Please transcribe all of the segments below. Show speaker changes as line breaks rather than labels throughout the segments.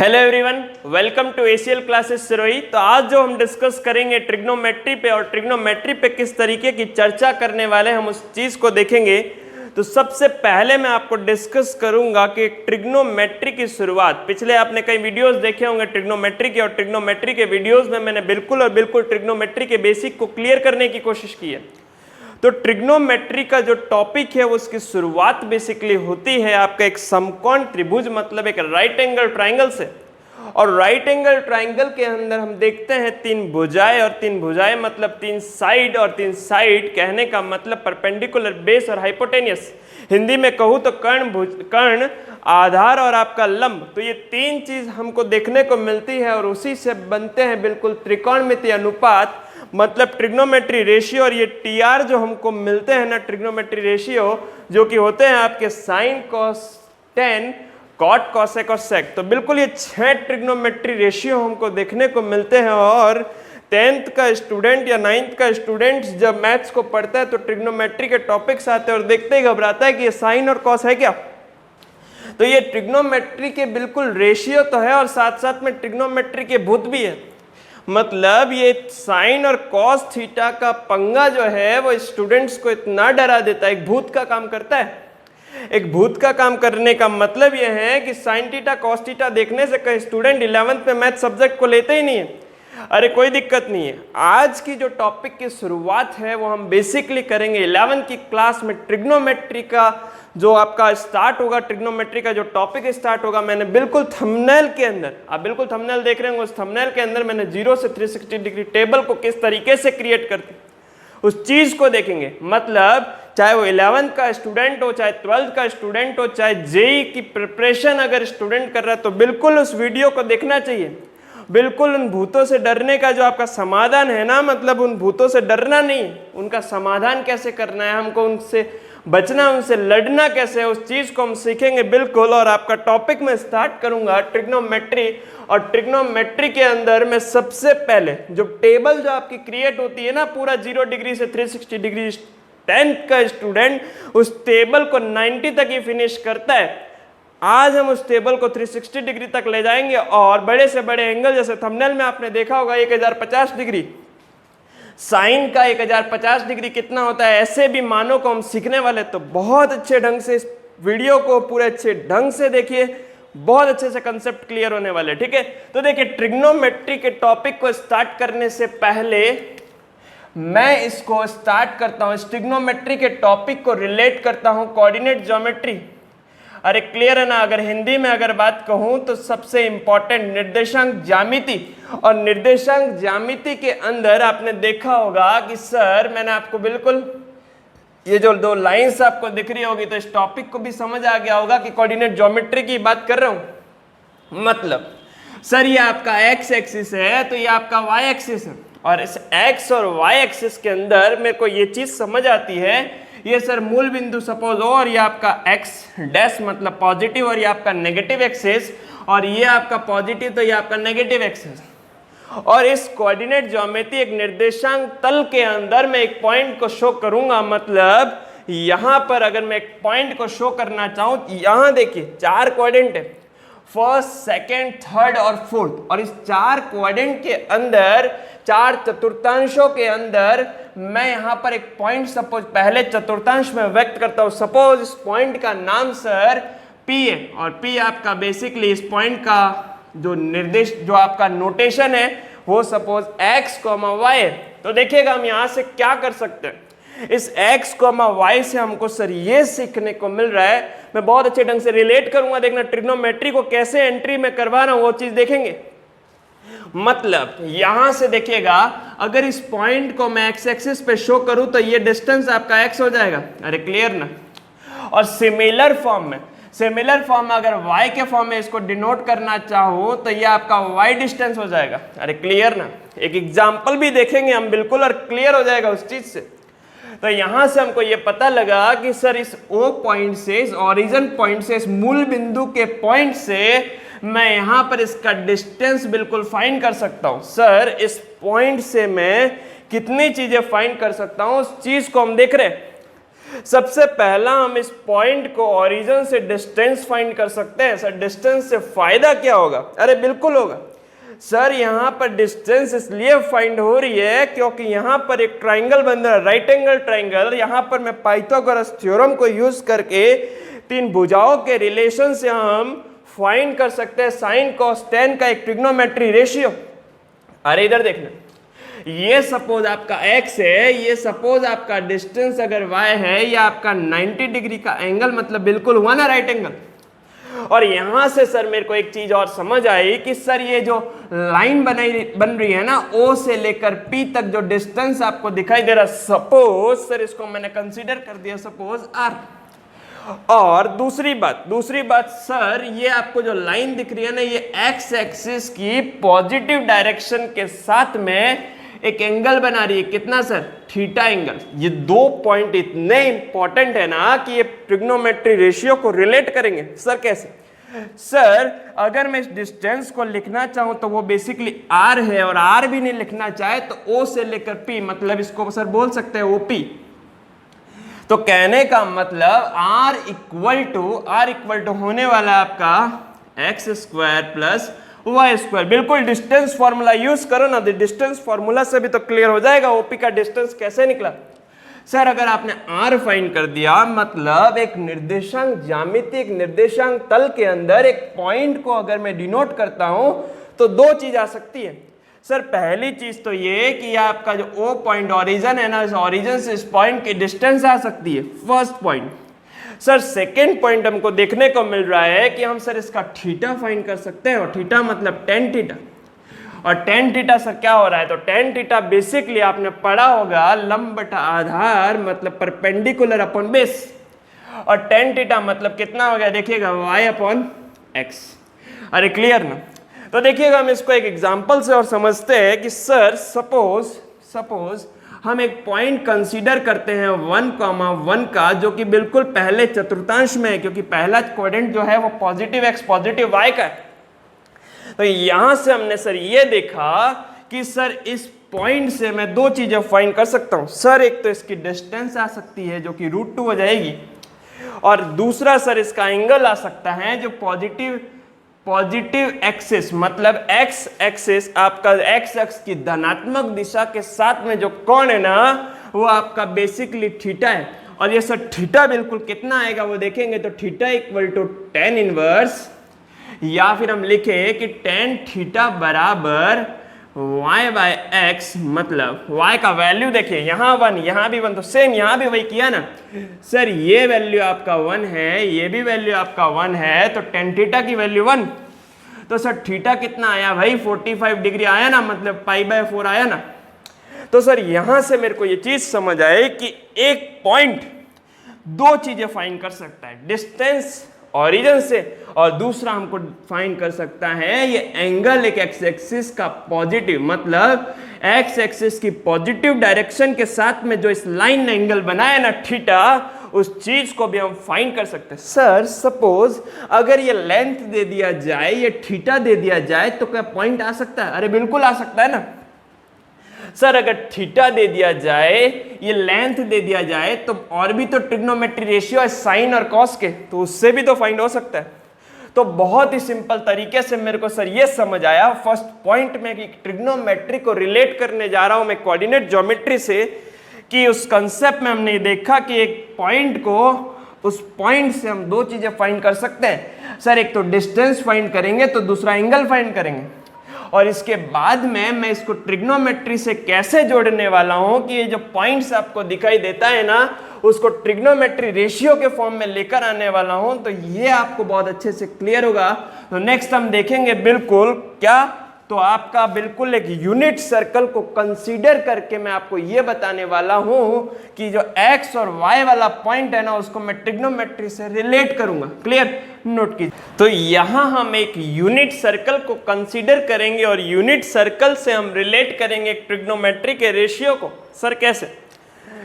Hello everyone, welcome to ACL classes Sirohi. तो आज जो हम डिस्कस करेंगे ट्रिग्नोमेट्री पे और ट्रिग्नोमेट्री पे किस तरीके की चर्चा करने वाले हम उस चीज़ को देखेंगे। तो सबसे पहले मैं आपको डिस्कस करूंगा कि ट्रिग्नोमेट्री की शुरुआत, पिछले आपने कई वीडियोस देखे होंगे ट्रिग्नोमेट्री के, और ट्रिग्नोमेट्री के वीडियोस में मैंने बिल्कुल ट्रिग्नोमेट्री के बेसिक को क्लियर करने की कोशिश की है। तो ट्रिग्नोमेट्री का जो टॉपिक है उसकी शुरुआत बेसिकली होती है आपका एक समकोण त्रिभुज, मतलब एक राइट एंगल ट्राइंगल से। और राइट एंगल ट्राइंगल के अंदर हम देखते हैं तीन भुजाएं, और तीन भुजाएं मतलब तीन साइड, और तीन साइड कहने का मतलब परपेंडिकुलर, बेस और हाइपोटेनियस। हिंदी में कहूँ तो कर्ण, आधार और आपका लंब। तो ये तीन चीज हमको देखने को मिलती है और उसी से बनते हैं बिल्कुल त्रिकोणमितीय अनुपात, मतलब ट्रिग्नोमेट्री रेशियो। और ये टीआर जो हमको मिलते हैं ना, ट्रिग्नोमेट्री रेशियो, जो कि होते हैं आपके sine cos tan, cot cosec और सेक। तो बिल्कुल ये 6 ट्रिग्नोमेट्री रेशियो हमको देखने को मिलते हैं। और 10th का स्टूडेंट या 9th का स्टूडेंट जब मैथ्स को पढ़ता है तो ट्रिग्नोमेट्री के टॉपिक्स आते हैं और देखते ही घबराता है कि ये साइन और कॉस है क्या। तो ये ट्रिग्नोमेट्री के बिल्कुल रेशियो तो है और साथ साथ में ट्रिग्नोमेट्री के भूत भी है। मतलब ये साइन और कॉस थीटा का पंगा जो है वो स्टूडेंट्स को इतना डरा देता है, एक भूत का काम करता है। एक भूत का काम करने का मतलब यह है कि साइन थीटा कॉस थीटा देखने से कई स्टूडेंट 11th में मैथ सब्जेक्ट को लेते ही नहीं है। अरे कोई दिक्कत नहीं है, आज की जो टॉपिक की शुरुआत है वो हम बेसिकली करेंगे 11th की क्लास में। ट्रिग्नोमेट्री का जो आपका स्टार्ट होगा, ट्रिग्नोमेट्री का जो टॉपिक स्टार्ट होगा, मैंने बिल्कुल थंबनेल के अंदर, आप बिल्कुल थंबनेल देख रहे होंगे, उस थंबनेल के अंदर मैंने 0 से 360 डिग्री टेबल को किस तरीके से क्रिएट करते उस चीज को देखेंगे। मतलब चाहे वो 11th का स्टूडेंट हो, चाहे 12th का स्टूडेंट हो, चाहे जेई की प्रिपरेशन अगर स्टूडेंट कर रहा है तो बिल्कुल उस वीडियो को देखना चाहिए। बिल्कुल उन भूतों से डरने का जो आपका समाधान है ना, मतलब उन भूतों से डरना नहीं, उनका समाधान कैसे करना है, हमको उनसे बचना, उनसे लड़ना कैसे है, उस चीज को हम सीखेंगे बिल्कुल। और आपका टॉपिक में स्टार्ट करूंगा ट्रिग्नोमेट्री, और ट्रिग्नोमेट्री के अंदर मैं सबसे पहले जो टेबल जो आपकी क्रिएट होती है ना, पूरा 0 डिग्री से 360 डिग्री, 10th का स्टूडेंट उस टेबल को 90 तक ही फिनिश करता है। आज हम उस टेबल को 360 डिग्री तक ले जाएंगे और बड़े से बड़े एंगल, जैसे थंबनेल में आपने देखा होगा 1050 डिग्री, साइन का 1050 डिग्री कितना होता है, ऐसे भी मानों को हम सीखने वाले। तो बहुत अच्छे ढंग से इस वीडियो को पूरे अच्छे ढंग से देखिए, बहुत अच्छे से कंसेप्ट क्लियर होने वाले, ठीक है। तो देखिए, ट्रिग्नोमेट्री के टॉपिक को स्टार्ट करने से पहले मैं इसको स्टार्ट करता हूं, इस ट्रिग्नोमेट्री के टॉपिक को रिलेट करता हूं कोऑर्डिनेट ज्योमेट्री। अरे क्लियर है ना, अगर हिंदी में अगर बात कहूं तो सबसे इंपॉर्टेंट निर्देशांक ज्यामिति। और निर्देशांक ज्यामिति के अंदर आपने देखा होगा कि सर मैंने आपको बिल्कुल ये जो 2 लाइंस आपको दिख रही होगी, तो इस टॉपिक को भी समझ आ गया होगा कि कोऑर्डिनेट ज्योमेट्री की बात कर रहा हूं। मतलब सर ये आपका एक्स एक्सिस है तो ये आपका वाई एक्सिस है, और इस एक्स और वाई एक्सिस के अंदर मेरे को ये चीज समझ आती है, ये सर मूल बिंदु सपोज हो, और ये आपका एक्स डैश मतलब पॉजिटिव, और ये आपका नेगेटिव एक्सिस, और ये आपका पॉजिटिव तो ये आपका नेगेटिव एक्सिस। और इस कोऑर्डिनेट ज्योमेट्री एक निर्देशांक तल के अंदर मैं एक पॉइंट को शो करूंगा। मतलब यहां पर अगर मैं एक पॉइंट को शो करना चाहूं, यहां देखिए 4 क्वाड्रेंट है, फर्स्ट, सेकेंड, थर्ड और फोर्थ, और इस 4 क्वाड्रेंट के अंदर 4 चतुर्थांशों के अंदर मैं यहां पर एक पॉइंट सपोज पहले चतुर्थांश में व्यक्त करता हूं। सपोज इस पॉइंट का नाम सर P है, और P आपका बेसिकली इस पॉइंट का जो निर्देश जो आपका नोटेशन है वो सपोज x, y है। तो देखिएगा हम यहां से क्या कर सकते हैं, इस x, y से हमको सर ये सीखने को मिल रहा है। मैं बहुत अच्छे ढंग से रिलेट करूंगा, देखना ट्रिग्नोमेट्री को कैसे एंट्री में करवा रहा हूं वो चीज देखेंगे। मतलब यहां से देखिएगा, अगर इस पॉइंट को मैं x एक्सिस पे शो करूं तो ये डिस्टेंस आपका x हो जाएगा। अरे क्लियर ना। और सिमिलर फॉर्म में अगर y के फॉर्म में इसको डिनोट करना चाहो तो ये आपका y डिस्टेंस हो जाएगा। अरे क्लियर ना। एक एग्जांपल भी देखेंगे हम बिल्कुल, और क्लियर हो जाएगा उस चीज से। तो यहां से हमको ये पता लगा कि सर इस O पॉइंट से, इस ओरिजिन पॉइंट से, इस मूल बिंदु के पॉइंट से मैं यहां पर इसका डिस्टेंस बिल्कुल फाइंड कर सकता हूं। सर इस पॉइंट से मैं कितनी चीजें फाइंड कर सकता हूं, उस चीज को हम देख रहे हैं। सबसे पहला हम इस पॉइंट को ओरिजिन से डिस्टेंस फाइंड कर सकते हैं। सर डिस्टेंस से फायदा क्या होगा? अरे बिल्कुल होगा सर, यहां पर डिस्टेंस इसलिए फाइंड हो रही है क्योंकि यहां पर एक ट्राइंगल बन रहा है, राइट एंगल ट्राइंगल। यहां पर मैं पाइथागोरस थ्योरम को यूज करके तीन भुजाओं के रिलेशन से हम फाइंड कर सकते हैं साइन कॉस टेन का एक ट्रिग्नोमेट्री रेशियो। अरे इधर देखना, ये सपोज आपका x है, ये सपोज आपका डिस्टेंस अगर y है, ये आपका 90 डिग्री का एंगल मतलब बिल्कुल हुआ ना राइट एंगल। और यहां से सर मेरे को एक चीज और समझ आई कि सर ये जो लाइन बन रही है ना O से लेकर P तक जो डिस्टेंस आपको दिखाई दे रहा, सपोज सर इसको मैंने कंसीडर कर दिया सपोज R। और दूसरी बात सर, ये आपको जो लाइन दिख रही है ना, ये x एक्सिस की पॉजिटिव डायरेक्शन के साथ में एक एंगल बना रही है। कितना सर? Theta angle. ये दो पॉइंट इतने इंपॉर्टेंट है ना कि ये ट्रिग्नोमेट्री रेशियो को रिलेट करेंगे। सर कैसे? सर अगर मैं इस डिस्टेंस को लिखना चाहूं तो वो बेसिकली r है, और r भी नहीं लिखना चाहे तो O से लेकर P, मतलब इसको सर बोल सकते हैं OP। तो कहने का मतलब r इक्वल टू होने वाला आपका x square plus Y square. बिल्कुल डिस्टेंस फॉर्मूला यूज करो ना, डिस्टेंस फॉर्मूला से भी तो क्लियर हो जाएगा ओपी का डिस्टेंस कैसे निकला। सर अगर आपने r फाइंड कर दिया, मतलब एक निर्देशांक ज्यामिति, एक निर्देशांक तल के अंदर एक पॉइंट को अगर मैं डिनोट करता हूं तो दो चीज आ सकती है। सर पहली चीज तो ये कि आपका जो O पॉइंट ओरिजिन है ना, इस ओरिजिन से इस पॉइंट की डिस्टेंस आ सकती है, first point. Sir second point हमको देखने को मिल रहा है कि हम सर इसका थीटा फाइंड कर सकते हैं, और थीटा मतलब टेन थीटा। और टेन थीटा सर क्या हो रहा है? तो टेन थीटा बेसिकली आपने पढ़ा होगा लंब बटा आधार मतलब परपेंडिकुलर अपॉन बेस। और टेन थीटा मतलब कितना हो गया? देखिएगा y अपॉन x। अरे क्लियर ना? तो देखिएगा हम इसको एक एग्जांपल से और समझते हैं कि सर सपोज हम एक पॉइंट कंसीडर करते हैं 1,1 का, जो कि बिल्कुल पहले चतुर्थांश में है, क्योंकि पहला क्वाड्रेंट जो है वो पॉजिटिव x पॉजिटिव y का है। तो यहां से हमने सर ये देखा कि सर इस पॉइंट से मैं दो चीजें फाइंड कर सकता हूं। सर एक तो इसकी डिस्टेंस आ सकती है जो कि √2 हो जाएगी, और दूसरा सर इसका एंगल आ सकता है जो पॉजिटिव एक्सिस मतलब x एक्सिस, आपका x अक्ष की धनात्मक दिशा के साथ में जो कोण है ना, वो आपका बेसिकली थीटा है। और ये सर थीटा बिल्कुल कितना आएगा वो देखेंगे, तो theta equal to tan inverse, या फिर हम लिखे कि tan थीटा बराबर y बाय x, मतलब y का वैल्यू देखिए यहाँ 1, यहाँ भी 1, तो सेम यहाँ भी वही किया ना। सर ये वैल्यू आपका 1 है, ये भी वैल्यू आपका 1 है, तो tan थीटा की वैल्यू 1। तो सर थीटा कितना आया भाई? 45 डिग्री आया ना, मतलब π/4 आया ना। तो सर यहां से मेरे को ये चीज समझ आए कि एक पॉइंट दो चीजें फाइंड कर सकता है, डिस्टेंस ओरिजिन से, और दूसरा हमको फाइंड कर सकता है ये एंगल एक एक्स एक्सिस का पॉजिटिव, मतलब एक्स एक्सिस की पॉजिटिव डायरेक्शन के साथ में जो इस लाइन ने एंगल बनाया ना थीटा, उस चीज को भी हम फाइंड कर सकते हैं। सर सपोज अगर ये लेंथ दे दिया जाए, ये थीटा दे दिया जाए, तो क्या पॉइंट आ सकता है? अरे बिल्कुल आ सकता है ना। सर अगर थीटा दे दिया जाए, ये लेंथ दे दिया जाए, तो और भी तो ट्रिग्नोमेट्री रेशियो है साइन और कॉस के, तो उससे भी तो फाइंड हो सकता है। तो बहुत ही सिंपल तरीके से मेरे को सर ये समझ आया फर्स्ट पॉइंट में कि ट्रिग्नोमेट्री को रिलेट करने जा रहा हूं मैं कोऑर्डिनेट ज्योमेट्री से, कि उस कंसेप्ट में हमने देखा कि एक पॉइंट को, उस पॉइंट से हम दो चीजें फाइंड कर सकते हैं। सर एक तो डिस्टेंस फाइंड करेंगे, तो दूसरा एंगल फाइंड करेंगे, और इसके बाद में मैं इसको ट्रिग्नोमेट्री से कैसे जोड़ने वाला हूं कि ये जो पॉइंट्स आपको दिखाई देता है ना, उसको ट्रिग्नोमेट्री रेशियो के फॉर्म में लेकर आने वाला हूं। तो ये आपको बहुत अच्छे से क्लियर होगा। तो नेक्स्ट हम देखेंगे बिल्कुल क्या, तो आपका बिल्कुल एक यूनिट सर्कल को कंसीडर करके मैं आपको ये बताने वाला हूं कि जो x और y वाला पॉइंट है ना, उसको मैं ट्रिग्नोमेट्री से रिलेट करूंगा। क्लियर? नोट कीजिए। तो यहां हम एक यूनिट सर्कल को कंसीडर करेंगे, और यूनिट सर्कल से हम रिलेट करेंगे एक ट्रिग्नोमेट्री के रेशियो को। सर कैसे?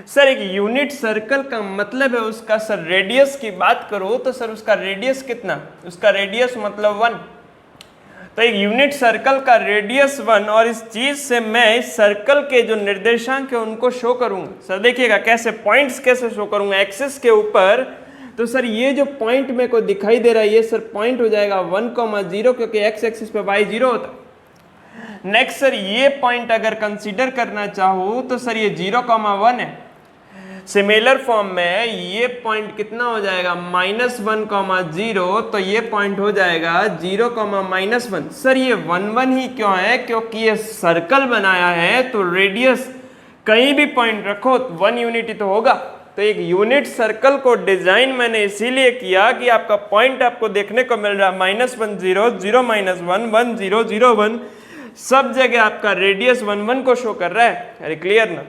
सर एक यूनिट सर्कल का मतलब है उसका, सर रेडियस की बात करूं तो सर उसका रेडियस कितना? उसका रेडियस मतलब 1। तो एक यूनिट सर्कल का रेडियस 1 और इस चीज से मैं इस सर्कल के जो निर्देशांक है उनको शो करूंगा। सर देखिएगा कैसे, पॉइंट्स कैसे शो करूंगा एक्सिस के ऊपर। तो सर ये जो पॉइंट मेरे को दिखाई दे रहा है ये सर पॉइंट हो जाएगा 1,0 क्योंकि एक्स एक्सिस पे y 0 होता है। नेक्स्ट सर ये पॉइंट अगर कंसीडर करना चाहूँ तो सर ये 0,1 है। सिमिलर फॉर्म में ये पॉइंट कितना हो जाएगा -1,0, तो ये पॉइंट हो जाएगा 0,-1। सर ये 1 ही क्यों है? क्योंकि ये सर्कल बनाया है तो रेडियस कहीं भी पॉइंट रखो 1 यूनिट ही तो होगा। तो एक यूनिट सर्कल को डिजाइन मैंने इसीलिए किया कि आपका पॉइंट आपको देखने को मिल रहा है -1 0 0 -1 1 0 0 1, सब जगह आपका रेडियस 1 को शो कर रहा है। अरे क्लियर ना?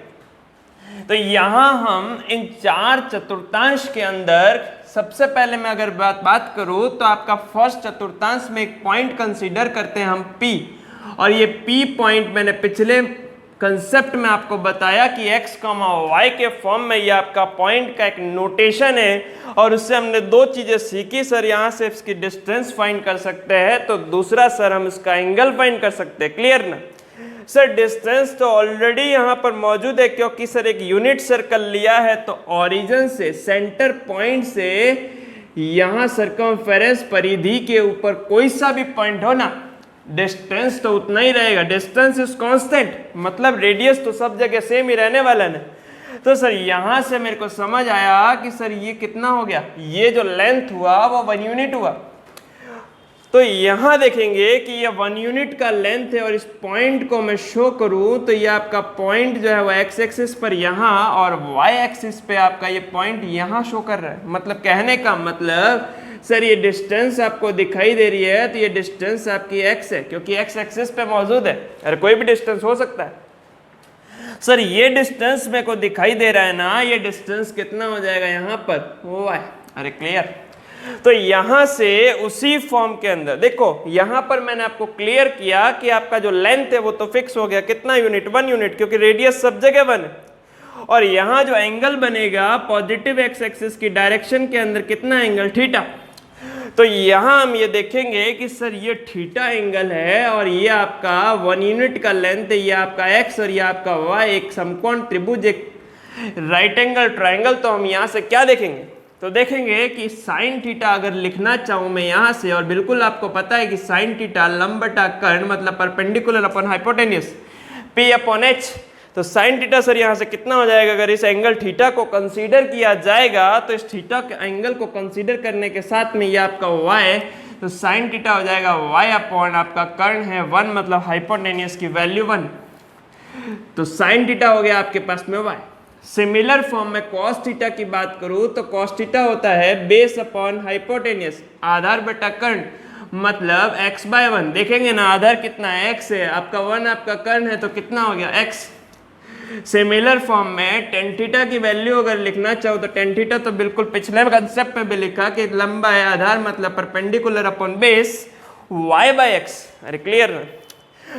तो यहां हम इन 4 चतुर्थांश के अंदर सबसे पहले मैं अगर बात करूं तो आपका फर्स्ट चतुर्थांश में एक पॉइंट कंसीडर करते हैं हम P, और ये P पॉइंट मैंने पिछले कंसेप्ट में आपको बताया कि x, y के फॉर्म में ये आपका पॉइंट का एक नोटेशन है, और उससे हमने 2 चीजें सीखी। सर यहाँ से इसकी डिस्टेंस फाइंड कर सकते हैं, तो दूसरा सर हम इसका एंगल फाइंड कर सकते हैं। क्लियर ना? सर डिस्टेंस तो ऑलरेडी यहाँ पर मौजूद है क्योंकि सर एक यूनिट सर्कल लिया है, तो ओरिजिन से सेंटर पॉइंट से यहाँ सर्कमफेरेंस परिधि के ऊपर कोई सा भी पॉइंट हो ना, डिस्टेंस तो उतना ही रहेगा। डिस्टेंस इज कांस्टेंट, मतलब रेडियस तो सब जगह सेम ही रहने वाला ना। तो सर यहाँ से मेरे को समझ आया कि सर ये कितना हो गया, ये जो लेंथ हुआ वो 1 यूनिट हुआ। तो यहाँ देखेंगे कि ये 1 यूनिट का लेंथ है, और इस पॉइंट को मैं शो करूँ तो ये आपका पॉइंट जो है वो एक्स एक्सिस पर यहाँ और वाई एक्सिस पे आपका ये पॉइंट यहाँ शो कर रहा है। मतलब कहने का मतलब सर ये डिस्टेंस आपको दिखाई दे रही है तो ये डिस्टेंस आपकी x है क्योंकि x एक्सिस पे मौजूद है। अरे कोई भी डिस्टेंस हो सकता है। सर ये डिस्टेंस मेरे को दिखाई दे रहा है ना, ये डिस्टेंस कितना हो जाएगा यहाँ पर y। अरे क्लियर? तो यहाँ से उसी फॉर्म के अंदर देखो, यहाँ पर मैंने आपको क्लियर किया कि आपका जो लेंथ है वो तो फिक्स हो गया, कितना यूनिट? 1 यूनिट, क्योंकि रेडियस सब जगह 1 है। और यहाँ जो एंगल बनेगा पॉजिटिव एक्स एक्सिस की डायरेक्शन के अंदर कितना एंगल? थीटा। तो यहाँ हम ये देखेंगे कि सर ये थीटा एंगल है, और ये आपका 1 यूनिट का लेंथ है, ये आपका x और ये आपका y, एक समकोण त्रिभुज, एक राइट एंगल ट्राइंगल। तो हम यहाँ से क्या देखेंगे? तो देखेंगे कि साइन थीटा अगर लिखना चाहूँ मैं यहाँ से, और बिल्कुल आपको पता है कि साइन थीटा लंब बटा कर्ण मतलब perpendicular upon hypotenuse P upon H। तो साइन थीटा सर यहाँ से कितना हो जाएगा? अगर इस एंगल थीटा को कंसीडर किया जाएगा तो इस थीटा के एंगल को कंसीडर करने के साथ में ये आपका y, तो साइन थीटा हो जाएगा y अपॉन आपका कर्ण है 1 मतलब हाइपोटेन्यूस की वैल्यू 1। तो साइन थीटा हो गया आपके पास में y। सिमिलर फॉर्म में कॉस थीटा की बात करूं तो कॉस थीटा होता है बेस अपॉन हाइपोटेन्यूस, आधार बटा कर्ण मतलब x/1। देखेंगे ना आधार कितना है? x है, आपका 1 आपका कर्ण है तो कितना हो गया? x। सिमिलर फॉर्म में टेन थीटा की वैल्यू अगर लिखना चाहो तो टेन थीटा तो बिल्कुल पिछले कंसेप्ट में भी लिखा कि लंबा है आधार मतलब परपेंडिकुलर अपॉन बेस y/x। अरे क्लियर ना?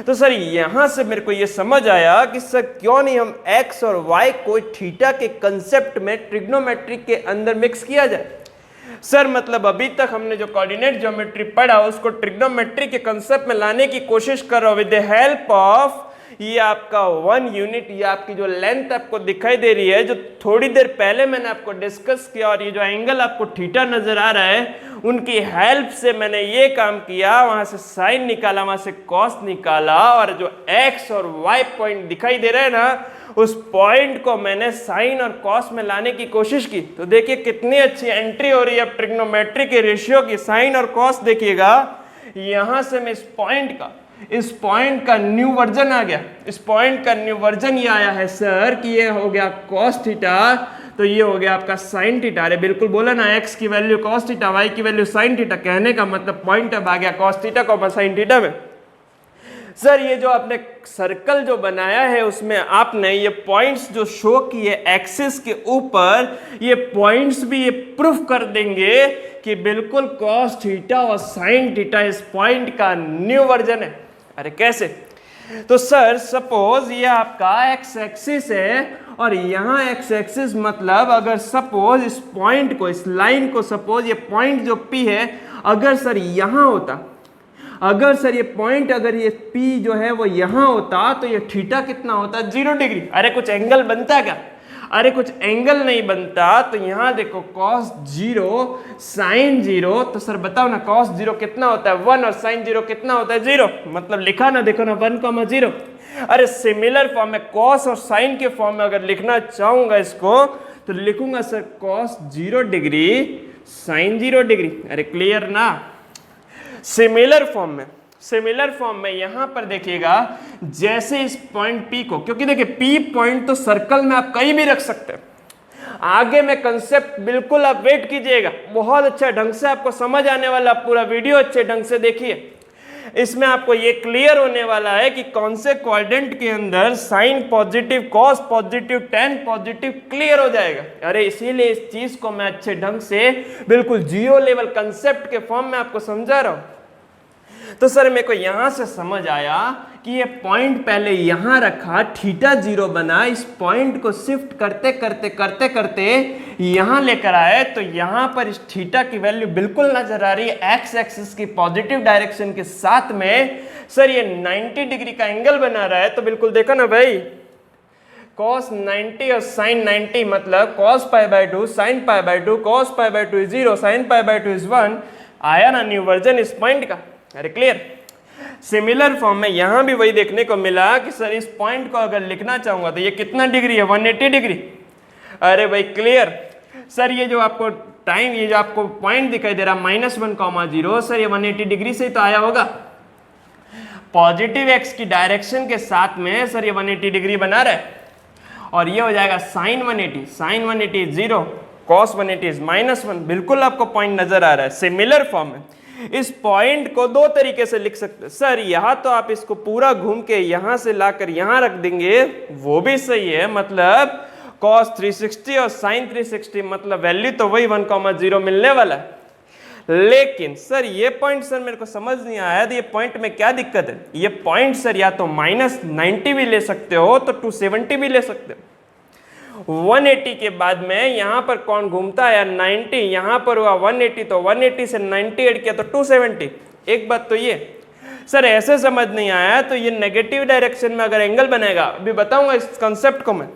तो सर यहां से मेरे को ये समझ आया कि सर क्यों नहीं हम x और y को थीटा के कंसेप्ट में ट्रिग्नोमेट्री के अंदर मिक्स किया जाए। सर मतलब अभी तक हमने जो कोऑर्डिनेट ज्योमेट्री पढ़ा उसको ट्रिग्नोमेट्री के कंसेप्ट में लाने की कोशिश कर रहा हूं विद द हेल्प ऑफ ये आपका 1 यूनिट, ये आपकी जो लेंथ आपको दिखाई दे रही है जो थोड़ी देर पहले मैंने आपको डिस्कस किया, और ये जो एंगल आपको थीटा नजर आ रहा है उनकी हेल्प से मैंने ये काम किया, वहां से साइन निकाला, वहां से कॉस निकाला, और जो एक्स और वाई पॉइंट दिखाई दे रहे हैं ना उस पॉइंट को मैंने साइन और कॉस में लाने की कोशिश की। तो देखिए कितनी अच्छी एंट्री हो रही है अब ट्रिग्नोमेट्री के रेशियो की। साइन और कॉस देखिएगा, यहां से मैं इस पॉइंट का न्यू वर्जन आ गया। इस पॉइंट का न्यू वर्जन ये आया है सर कि ये हो गया कॉस थीटा, तो ये हो गया आपका साइन थीटा। अरे बिल्कुल बोला ना, एक्स की वैल्यू कॉस थीटा, वाई की वैल्यू साइन थीटा, कहने का मतलब पॉइंट अब आ गया कॉस थीटा को साइन थीटा में। सर ये जो आपने सर्कल जो बनाया है उसमें आपने ये पॉइंट्स जो शो किए एक्सिस के ऊपर, ये पॉइंट्स भी ये प्रूफ कर देंगे कि बिल्कुल कॉस थीटा और साइन थीटा इस पॉइंट का न्यू वर्जन है। अरे कैसे? तो सर सपोज ये आपका एक्स एक्सिस है और यहाँ एक्स एक्सिस मतलब अगर सपोज इस पॉइंट को, इस लाइन को, सपोज ये पॉइंट जो P है अगर सर यहाँ होता, अगर सर ये पॉइंट, अगर ये P जो है वो यहाँ होता तो ये थीटा कितना होता? 0 डिग्री। अरे कुछ एंगल बनता क्या? अरे कुछ एंगल नहीं बनता। तो यहाँ देखो cos 0 sin 0, तो सर बताओ ना cos 0 कितना होता है? 1 और sin 0 कितना होता है? 0। मतलब लिखा ना, देखो ना 1,0। अरे सिमिलर फॉर्म में cos और sin के फॉर्म में अगर लिखना चाहूंगा इसको तो लिखूंगा sir cos 0 degree sin 0 degree. अरे क्लियर ना? सिमिलर फॉर्म में यहां पर देखिएगा, जैसे इस पॉइंट P को, क्योंकि देखिए P पॉइंट तो सर्कल में आप कहीं भी रख सकते हैं। आगे में कंसेप्ट बिल्कुल आप वेट कीजिएगा, बहुत अच्छा ढंग से आपको समझ आने वाला, पूरा वीडियो अच्छे ढंग से देखिए। इसमें आपको ये क्लियर होने वाला है कि कौन से क्वाड्रेंट के अंदर sine positive, cos positive, tan positive clear हो जाएगा। अरे इसीलिए इस चीज को मैं अच्छे ढंग से बिल्कुल जियो लेवल कंसेप्ट के फॉर्म में आपको समझा रहा हूं। तो सर मेरे को यहां से समझ आया कि ये पॉइंट पहले यहां रखा, थीटा 0 बना, इस पॉइंट को शिफ्ट करते करते करते करते यहां लेकर आए तो यहां पर इस थीटा की वैल्यू बिल्कुल नजर आ रही है एक्स एक्सिस की पॉजिटिव डायरेक्शन के साथ में। सर ये 90 डिग्री का एंगल बना रहा है, तो बिल्कुल देखो ना भाई, cos 90 और sin 90 मतलब cos π/2 sin π/2, cos π/2 is 0, sin π/2 is 1। आया ना न्यू वर्जन इस पॉइंट का? अरे क्लियर। सिमिलर फॉर्म में यहां भी वही देखने को मिला कि सर इस पॉइंट को अगर लिखना चाहूंगा तो ये कितना डिग्री है? 180 डिग्री। अरे भाई क्लियर। सर ये जो आपको टाइम, ये जो आपको पॉइंट दिखाई दे रहा -1,0, सर ये 180 डिग्री से ही तो आया होगा। पॉजिटिव एक्स की डायरेक्शन के साथ में सर ये 180 डिग्री बना रहा है, और ये हो जाएगा sin 180 is 0, cos 180 is -1। बिल्कुल आपको पॉइंट नजर आ रहा है। सिमिलर फॉर्म में इस पॉइंट को दो तरीके से लिख सकते हैं। सर यहां तो आप इसको पूरा घूम के यहां से लाकर यहां रख देंगे, वो भी सही है, मतलब cos 360 और sin 360, मतलब वैल्यू तो वही 1,0 मिलने वाला है। लेकिन सर ये पॉइंट सर मेरे को समझ नहीं आया, तो ये पॉइंट में क्या दिक्कत है? ये पॉइंट सर या तो -90 भी ले सकते हो, तो 270 भी ले सकते हो। 180 के बाद में यहां पर कौन घूमता है? 90, यहां पर हुआ 180, तो 180 से 90 ऐड किया तो 270। एक बात तो ये सर ऐसे समझ नहीं आया, तो ये नेगेटिव डायरेक्शन में अगर एंगल बनेगा, अभी बताऊंगा इस कंसेप्ट को मैं।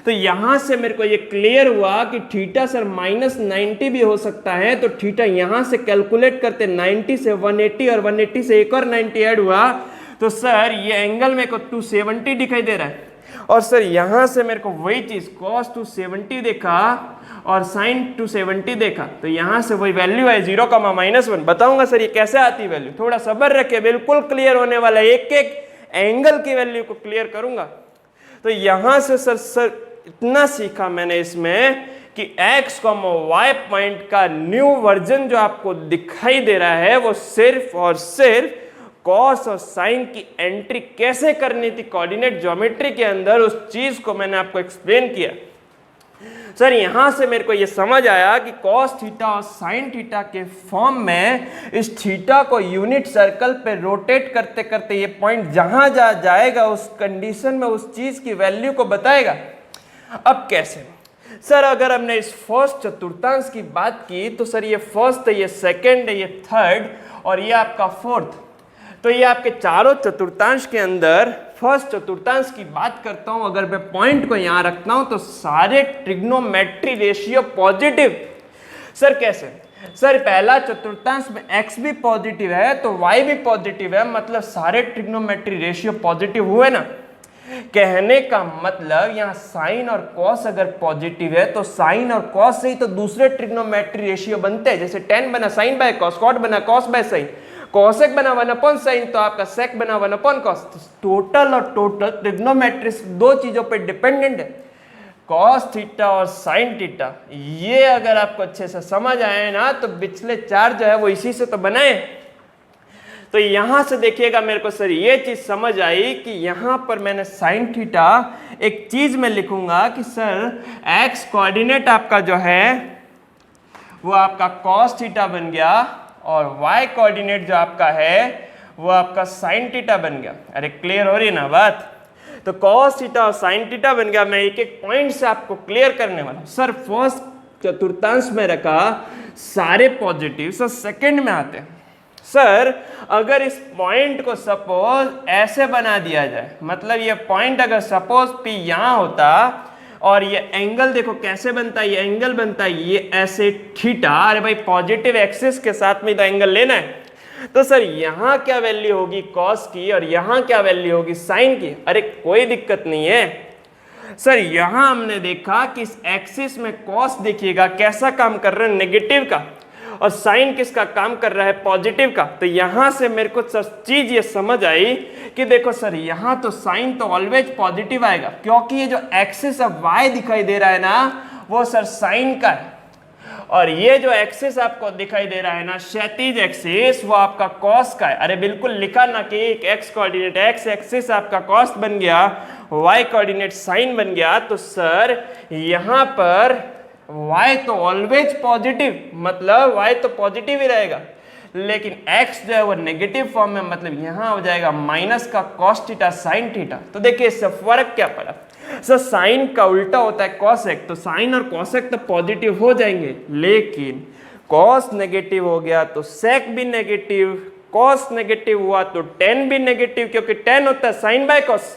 तो यहां से मेरे को ये क्लियर हुआ कि थीटा सर -90 भी हो सकता है, तो थीटा यहां से कैलकुलेट करते 90 से 180 और 180 से एक और 90 ऐड हुआ, तो सर ये एंगल मेरे को 270 दिखाई दे रहा है। और सर यहां से मेरे को वही चीज cos 270 देखा और sin 270 देखा, तो यहां से वही वैल्यू है 0,-1। बताऊंगा सर ये कैसे आती वैल्यू, थोड़ा सब्र रखे, बिल्कुल क्लियर होने वाला है, एक एक एंगल की वैल्यू को क्लियर करूंगा। तो यहां से सर इतना सीखा मैंने इसमें कि x, y पॉइंट का न्यू वर्जन जो आपको दिखाई दे रहा है वो सिर्फ और सिर्फ कॉस और साइन की एंट्री कैसे करनी थी कोऑर्डिनेट ज्योमेट्री के अंदर, उस चीज को मैंने आपको एक्सप्लेन किया। सर यहां से मेरे को यह समझ आया कि कॉस थीटा और साइन थीटा के फॉर्म में इस थीटा को यूनिट सर्कल पे रोटेट करते करते ये पॉइंट जहां जाएगा उस कंडीशन में उस चीज की वैल्यू को बताएगा। अब कैसे? सर अगर हमने इस फर्स्ट चतुर्थांश की बात की तो सर ये फर्स्ट है, ये सेकेंड है, ये थर्ड और ये आपका फोर्थ, तो ये आपके चारों चतुर्थांश के अंदर फर्स्ट चतुर्थांश की बात करता हूं, अगर मैं पॉइंट को यहां रखता हूं तो सारे ट्रिग्नोमेट्री रेशियो पॉजिटिव। सर कैसे? सर पहला चतुर्थांश में x भी पॉजिटिव है तो y भी पॉजिटिव है, मतलब सारे ट्रिग्नोमेट्री रेशियो पॉजिटिव हुए ना। कहने का मतलब यहाँ साइन और कॉस अगर पॉजिटिव है तो साइन और कॉस से ही तो दूसरे ट्रिग्नोमेट्री रेशियो बनते हैं, जैसे tan बना साइन बाय कॉस, कॉट बना कॉस बाय साइन, कॉसेक बना 1/sin, तो आपका सेक बना 1/cos। टोटल और टोटल ट्रिग्नोमेट्री दो चीजों पे डिपेंडेंट है, कॉस थीटा और साइन थीटा। ये अगर आपको अच्छे से समझ आए ना तो पिछले चार जो है वो इसी से तो बनाए। तो यहां से देखिएगा मेरे को सर ये चीज समझ आई कि यहां पर मैंने साइन थीटा एक चीज में लिखूंगा कि सर एक्स कोऑर्डिनेट आपका जो है वो आपका कॉस थीटा बन गया और y कोऑर्डिनेट जो आपका है वो आपका sin थीटा बन गया। अरे क्लियर हो रही है ना बात? तो cos थीटा और sin थीटा बन गया। मैं एक एक पॉइंट से आपको क्लियर करने वाला हूं। सर फर्स्ट चतुर्थांश में रखा सारे पॉजिटिव, सर सेकंड में आते हैं। सर अगर इस पॉइंट को सपोज ऐसे बना दिया जाए, मतलब ये पॉइंट अगर सपोज P यहाँ होता और ये एंगल देखो कैसे बनता है, ये एंगल बनता है ये ऐसे थीटा, अरे भाई पॉजिटिव एक्सिस के साथ में तो एंगल लेना है, तो सर यहाँ क्या वैल्यू होगी कॉस की और यहाँ क्या वैल्यू होगी साइन की। अरे कोई दिक्कत नहीं है सर, यहाँ हमने देखा कि इस एक्सिस में कॉस देखिएगा कैसा काम कर रहा है नेगेटिव का, और साइन किसका काम कर रहा है पॉजिटिव का। तो यहाँ से मेरे को सर चीज ये समझ आई कि देखो सर यहाँ तो साइन तो ऑलवेज पॉजिटिव आएगा, क्योंकि ये जो एक्सिस ऑफ वाई दिखाई दे रहा है ना वो सर साइन का है, और ये जो एक्सिस आपको दिखाई दे रहा है ना क्षैतिज एक्सिस वो आपका कॉस का है। अरे बिल्कुल लिखा ना कि एक एक्स कोऑर्डिनेट एक्स एक्सिस आपका कॉस बन गया, वाई कोऑर्डिनेट साइन बन गया, तो सर यहाँ पर y तो ऑलवेज पॉजिटिव, मतलब y तो पॉजिटिव ही रहेगा, लेकिन x जो है वो नेगेटिव फॉर्म में, मतलब यहाँ हो जाएगा माइनस का cos थीटा sin थीटा। तो देखिए इससे फर्क क्या पड़ा सर, साइन का उल्टा होता है cosec, तो साइन और cosec तो पॉजिटिव हो जाएंगे, लेकिन cos नेगेटिव हो गया तो sec भी नेगेटिव, cos नेगेटिव हुआ तो tan भी नेगेटिव, क्योंकि tan होता है sin बाय cos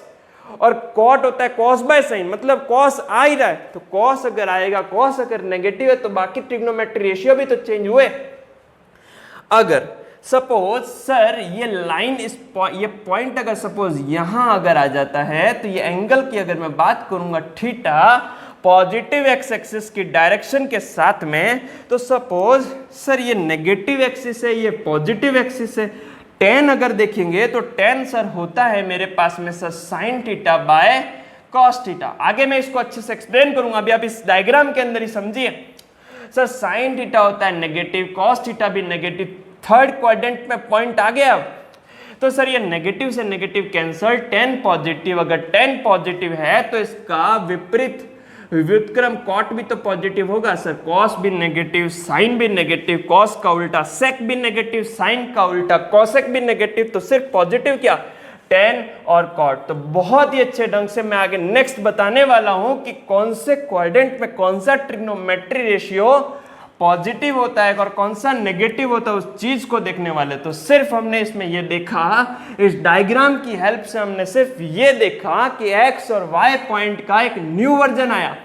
और कॉट होता है cos बाय साइन, मतलब cos आ ही रहा है, तो cos अगर आएगा, cos अगर नेगेटिव है तो बाकी ट्रिग्नोमेट्री रेशियो भी तो चेंज हुए। अगर सपोज सर ये लाइन ये पॉइंट अगर सपोज यहां अगर आ जाता है तो ये एंगल की अगर मैं बात करूंगा थीटा पॉजिटिव एक्स एक्सिस की डायरेक्शन के साथ में, तो सपोज सर ये नेगेटिव एक्सिस है ये पॉजिटिव एक्सिस है, टेन अगर देखेंगे तो टेन सर होता है मेरे पास में sir sine theta by cos theta. आगे मैं इसको अच्छे से एक्सप्लेन करूंगा, अभी आप इस डायग्राम के अंदर ही समझिए। सर साइन थीटा होता है नेगेटिव, कॉस थीटा भी नेगेटिव, थर्ड क्वाड्रेंट में पॉइंट आ गया। तो सर ये नेगेटिव से नेगेटिव कैंसल, टेन पॉजिटिव, अगर टेन पॉजिटिव है तो इसका विपरीत व्युत्क्रम कॉट भी तो पॉजिटिव होगा सर, कॉस भी नेगेटिव, साइन भी नेगेटिव, कॉस का उल्टा सेक भी नेगेटिव, साइन का उल्टा कॉसेक भी नेगेटिव, तो सिर्फ पॉजिटिव क्या टेन और कॉट। तो बहुत ही अच्छे ढंग से मैं आगे नेक्स्ट बताने वाला हूं कि कौन से क्वाड्रेंट में कौन सा ट्रिग्नोमेट्री रेशियो पॉजिटिव होता है और कौन सा नेगेटिव होता है, उस चीज को देखने वाले। तो सिर्फ हमने इसमें ये देखा, इस डायग्राम की हेल्प से हमने सिर्फ ये देखा कि एक्स और वाई पॉइंट का एक न्यू वर्जन आया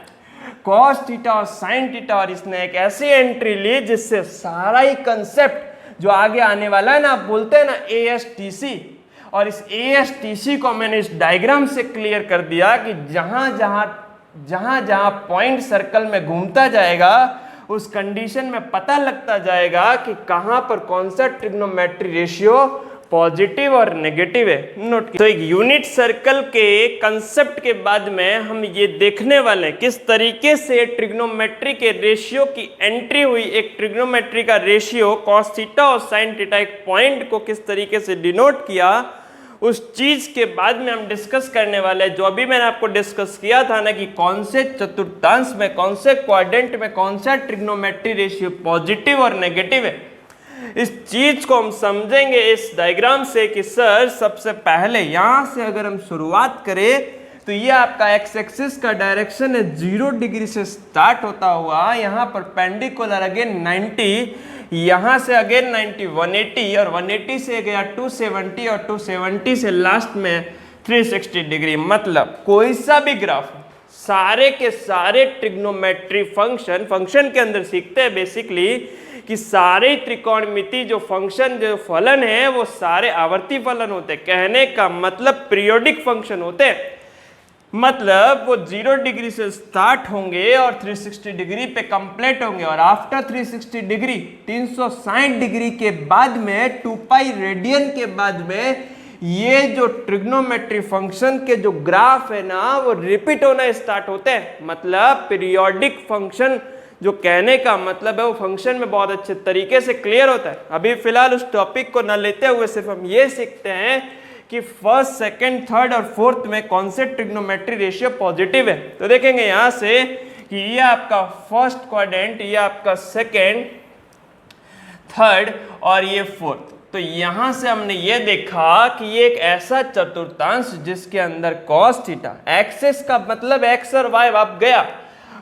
कॉस थीटा और साइन थीटा, और इसने एक ऐसी एंट्री ली जिससे सारा ही कंसेप्ट जो आगे आने वाला है ना, आप बोलते हैं ना ASTC, और इस ASTC को मैंने इस डायग्राम से क्लियर कर दिया कि जहां जहां पॉइंट सर्कल में घूमता जाएगा उस कंडीशन में पता लगता जाएगा कि कहां पर कौन सा ट्रिग्नोमेट्री रेशियो पॉजिटिव और नेगेटिव है। नोट तो एक यूनिट सर्कल के कंसेप्ट के बाद में हम ये देखने वाले हैं किस तरीके से ट्रिग्नोमेट्री के रेशियो की एंट्री हुई, एक ट्रिग्नोमेट्री का रेशियो कॉस थीटा और साइन थीटा एक पॉइंट को किस तरीके से डिनोट किया, उस चीज के बाद में हम डिस्कस करने वाले हैं। जो अभी मैंने आपको डिस्कस किया था ना कि कौन से चतुर्थांश में, कौन से क्वाड्रेंट में कौन सा ट्रिग्नोमेट्री रेशियो पॉजिटिव और नेगेटिव है, इस चीज को हम समझेंगे इस डायग्राम से कि सर सबसे पहले यहां से अगर हम शुरुआत करें तो ये आपका एक्स एक्सिस का डायरेक्शन है 0 डिग्री से स्टार्ट होता हुआ यहाँ पर पेंडिकुलर अगेन 90, यहाँ से अगेन 90, 180 और 180 से गया 270 और 270 से लास्ट में 360 डिग्री। मतलब कोई सा भी ग्राफ, सारे के सारे ट्रिग्नोमेट्री फंक्शन के अंदर सीखते हैं बेसिकली कि सारे त्रिकोणमिति जो फंक्शन जो फलन है वो सारे आवर्ती फलन होते हैं। कहने का मतलब पीरियोडिक फंक्शन होते हैं, मतलब वो 0 डिग्री से स्टार्ट होंगे और 360 डिग्री पे कंप्लीट होंगे, और आफ्टर 360 डिग्री 360 डिग्री के बाद में 2 पाई रेडियन के बाद में ये जो ट्रिग्नोमेट्री फंक्शन के जो ग्राफ है ना वो रिपीट होना स्टार्ट होते हैं। मतलब पीरियोडिक फंक्शन जो कहने का मतलब है वो फंक्शन में बहुत अच्छे तरीके से क्लियर होता है। अभी फिलहाल उस टॉपिक को न लेते हुए सिर्फ हम ये सीखते हैं कि फर्स्ट, सेकंड, थर्ड और फोर्थ में कौन से ट्रिग्नोमेट्री रेशियो पॉजिटिव है। तो देखेंगे यहां से कि ये आपका फर्स्ट क्वाड्रेंट, ये आपका सेकंड, थर्ड और ये फोर्थ। तो यहां से हमने ये देखा कि ये एक ऐसा चतुर्थांश जिसके अंदर cos थीटा, एक्सिस का मतलब एक्स और वाई आप गया,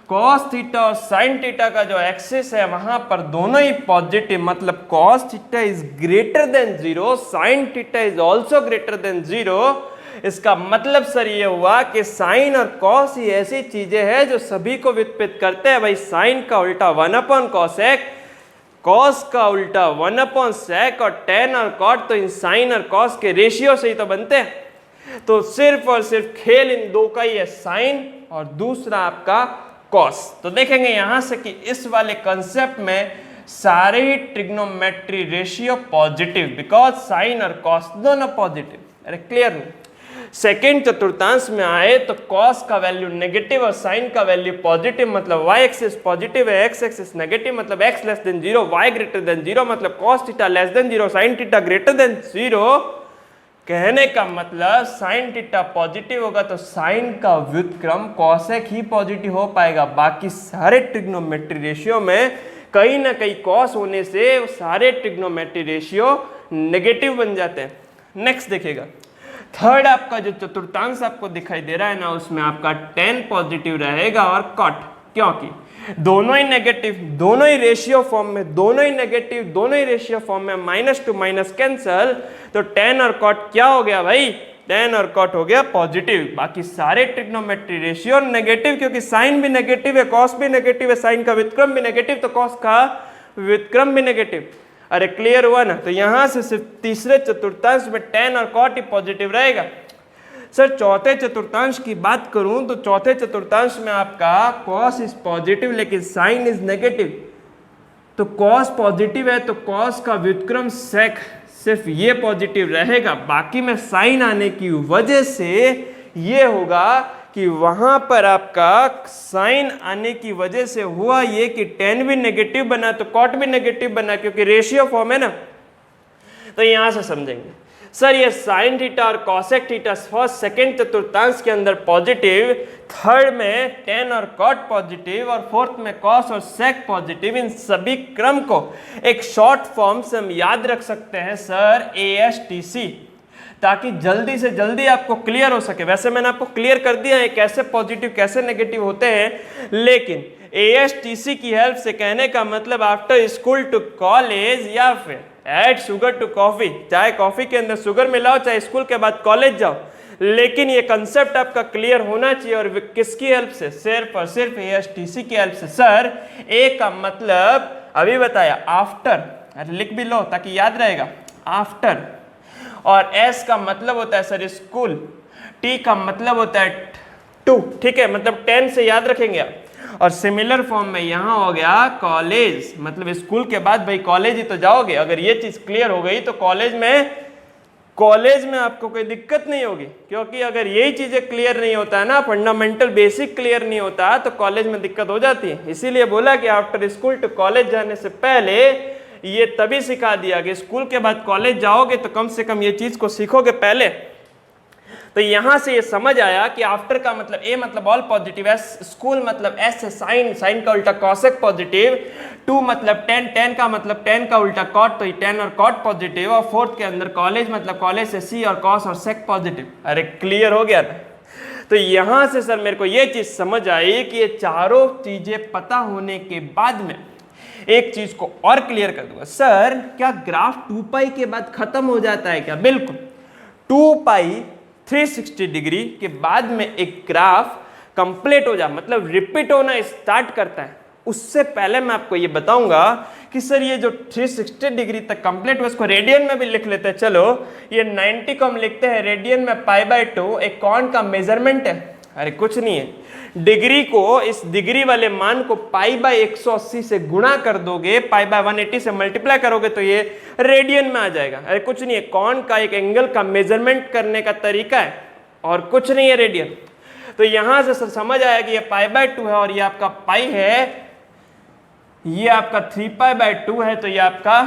कॉस थीटा और साइन थीटा का जो एक्सिस है वहां पर दोनों ही पॉजिटिव, मतलब cos theta is greater than 0, sine theta is also greater than 0। इसका मतलब सर ये हुआ कि साइन और कॉस ही ऐसी चीजें हैं जो सभी को व्युत्पन्न करते हैं। भाई साइन का उल्टा 1 कॉसेक, कॉस का उल्टा 1 सेक, और टेन और कॉट तो इन साइन और कॉस के रेशियो से ही तो बनते हैं। तो सिर्फ और सिर्फ खेल इन दो का ही है, साइन और दूसरा आपका कॉस। तो देखेंगे यहां से कि इस वाले कंसेप्ट में सारे ही trigonometry ratio positive, because sine और कॉस दोनों पॉजिटिव। अरे क्लियर नहीं? सेकेंड चतुर्थांश में आए तो कॉस का वैल्यू नेगेटिव और साइन का वैल्यू पॉजिटिव, मतलब y एक्सिस पॉजिटिव है, x एक्सिस नेगेटिव, मतलब x less than 0, y greater than 0, मतलब cos theta less than 0, sin theta greater than 0। कहने का मतलब साइन थीटा पॉजिटिव होगा तो साइन का व्युत्क्रम कॉसेक ही पॉजिटिव हो पाएगा। बाकी सारे ट्रिग्नोमेट्री रेशियो में कहीं ना कहीं कॉस होने से सारे ट्रिग्नोमेट्री रेशियो नेगेटिव बन जाते हैं। नेक्स्ट देखिएगा, थर्ड आपका जो चतुर्थांश आपको दिखाई दे रहा है ना, उसमें आपका टेन पॉजिटिव रहेगा और कॉट, क्योंकि दोनों ही नेगेटिव, दोनों ही रेशियो फॉर्म में, दोनों ही नेगेटिव, दोनों ही रेशियो फॉर्म में, माइनस टू माइनस कैंसल, तो टेन और कॉट क्या हो गया भाई? टेन और कॉट हो गया पॉजिटिव। बाकी सारे ट्रिग्नोमेट्री रेशियो नेगेटिव, क्योंकि साइन भी नेगेटिव है, कॉस भी नेगेटिव है, साइन का व्युत्क्रम भी नेगेटिव, तो कॉस का व्युत्क्रम भी नेगेटिव। अरे क्लियर हुआ ना? तो यहां से सिर्फ तीसरे चतुर्थांश में टेन और कॉट ही पॉजिटिव रहेगा। सर चौथे चतुर्थांश की बात करूं तो चौथे चतुर्थांश में आपका कॉस इज पॉजिटिव लेकिन साइन इज नेगेटिव। तो कॉस पॉजिटिव है तो कॉस का व्युत्क्रम सेक सिर्फ ये पॉजिटिव रहेगा। बाकी में साइन आने की वजह से ये होगा कि वहां पर आपका साइन आने की वजह से हुआ ये कि टेन भी नेगेटिव बना तो कॉट भी नेगेटिव बना, क्योंकि रेशियो फॉर्म है ना। तो यहां से समझेंगे सर ये साइन थीटा और कॉसेक थीटा फर्स्ट सेकंड चतुर्थांश के अंदर पॉजिटिव, थर्ड में टेन और कॉट पॉजिटिव, और फोर्थ में कॉस और सेक पॉजिटिव। इन सभी क्रम को एक शॉर्ट फॉर्म से हम याद रख सकते हैं सर ASTC, ताकि जल्दी से जल्दी आपको क्लियर हो सके। वैसे मैंने आपको क्लियर कर दिया है कैसे पॉजिटिव कैसे नेगेटिव होते हैं, लेकिन ASTC की हेल्प से कहने का मतलब आफ्टर स्कूल टू कॉलेज या फिर ऐड शुगर टू कॉफी, चाहे कॉफी के अंदर शुगर मिलाओ चाहे स्कूल के बाद कॉलेज जाओ, लेकिन ये कंसेप्ट आपका क्लियर होना चाहिए। और किसकी हेल्प से? सिर्फ और सिर्फ ASTC की हेल्प से। सर ए का मतलब अभी बताया आफ्टर, लिख भी लो ताकि याद रहेगा, आफ्टर। और एस का मतलब होता है सर स्कूल, टी का मतलब होता है टू, ठीक है, मतलब 10 से याद रखेंगे आप। और सिमिलर फॉर्म में यहां हो गया कॉलेज, मतलब स्कूल के बाद भाई कॉलेज ही तो जाओगे। अगर ये चीज क्लियर हो गई तो कॉलेज में आपको कोई दिक्कत नहीं होगी, क्योंकि अगर यही चीजें क्लियर नहीं होता है ना, फंडामेंटल बेसिक क्लियर नहीं होता तो कॉलेज में दिक्कत हो जाती है। इसीलिए बोला कि आफ्टर स्कूल टू कॉलेज जाने से पहले ये तभी सिखा दिया कि स्कूल के बाद कॉलेज जाओगे तो कम से कम ये चीज को सीखोगे पहले। तो यहां से ये समझ आया कि आफ्टर का मतलब ए मतलब ऑल पॉजिटिव, एस स्कूल मतलब एस है साइन, साइन का उल्टा कॉसेक पॉजिटिव, टू मतलब टेन, टेन का मतलब टेन का उल्टा कॉट, तो टेन और कॉट पॉजिटिव, और फोर्थ के अंदर कॉलेज मतलब कॉलेज से सी और कॉस और सेक पॉजिटिव। अरे क्लियर हो गया ना? तो यहां से सर मेरे को ये चीज समझ आई कि ये चारों चीजें पता होने के बाद में एक चीज को और क्लियर कर दूंगा। सर क्या ग्राफ 2 पाई के बाद खत्म हो जाता है क्या? बिल्कुल, 2 पाई 360 डिग्री के बाद में एक ग्राफ कंप्लीट हो जा मतलब रिपीट होना स्टार्ट करता है। उससे पहले मैं आपको ये बताऊंगा कि सर ये जो 360 डिग्री तक कंप्लीट हुआ इसको रेडियन में भी लिख लेते हैं। चलो ये 90 को हम लिखते हैं रेडियन में π/2, एक कौन का मेजरमेंट है? अरे कुछ नहीं है, डिग्री को इस डिग्री वाले मान को π/180 से गुणा कर दोगे, π/180 से मल्टीप्लाई करोगे तो ये रेडियन में आ जाएगा। अरे कुछ नहीं है, कौन का एक एंगल का मेजरमेंट करने का तरीका है और कुछ नहीं है रेडियन। तो यहां से समझ आया कि ये π/2 है और ये आपका पाई है, ये आपका 3π/2 है, तो ये आपका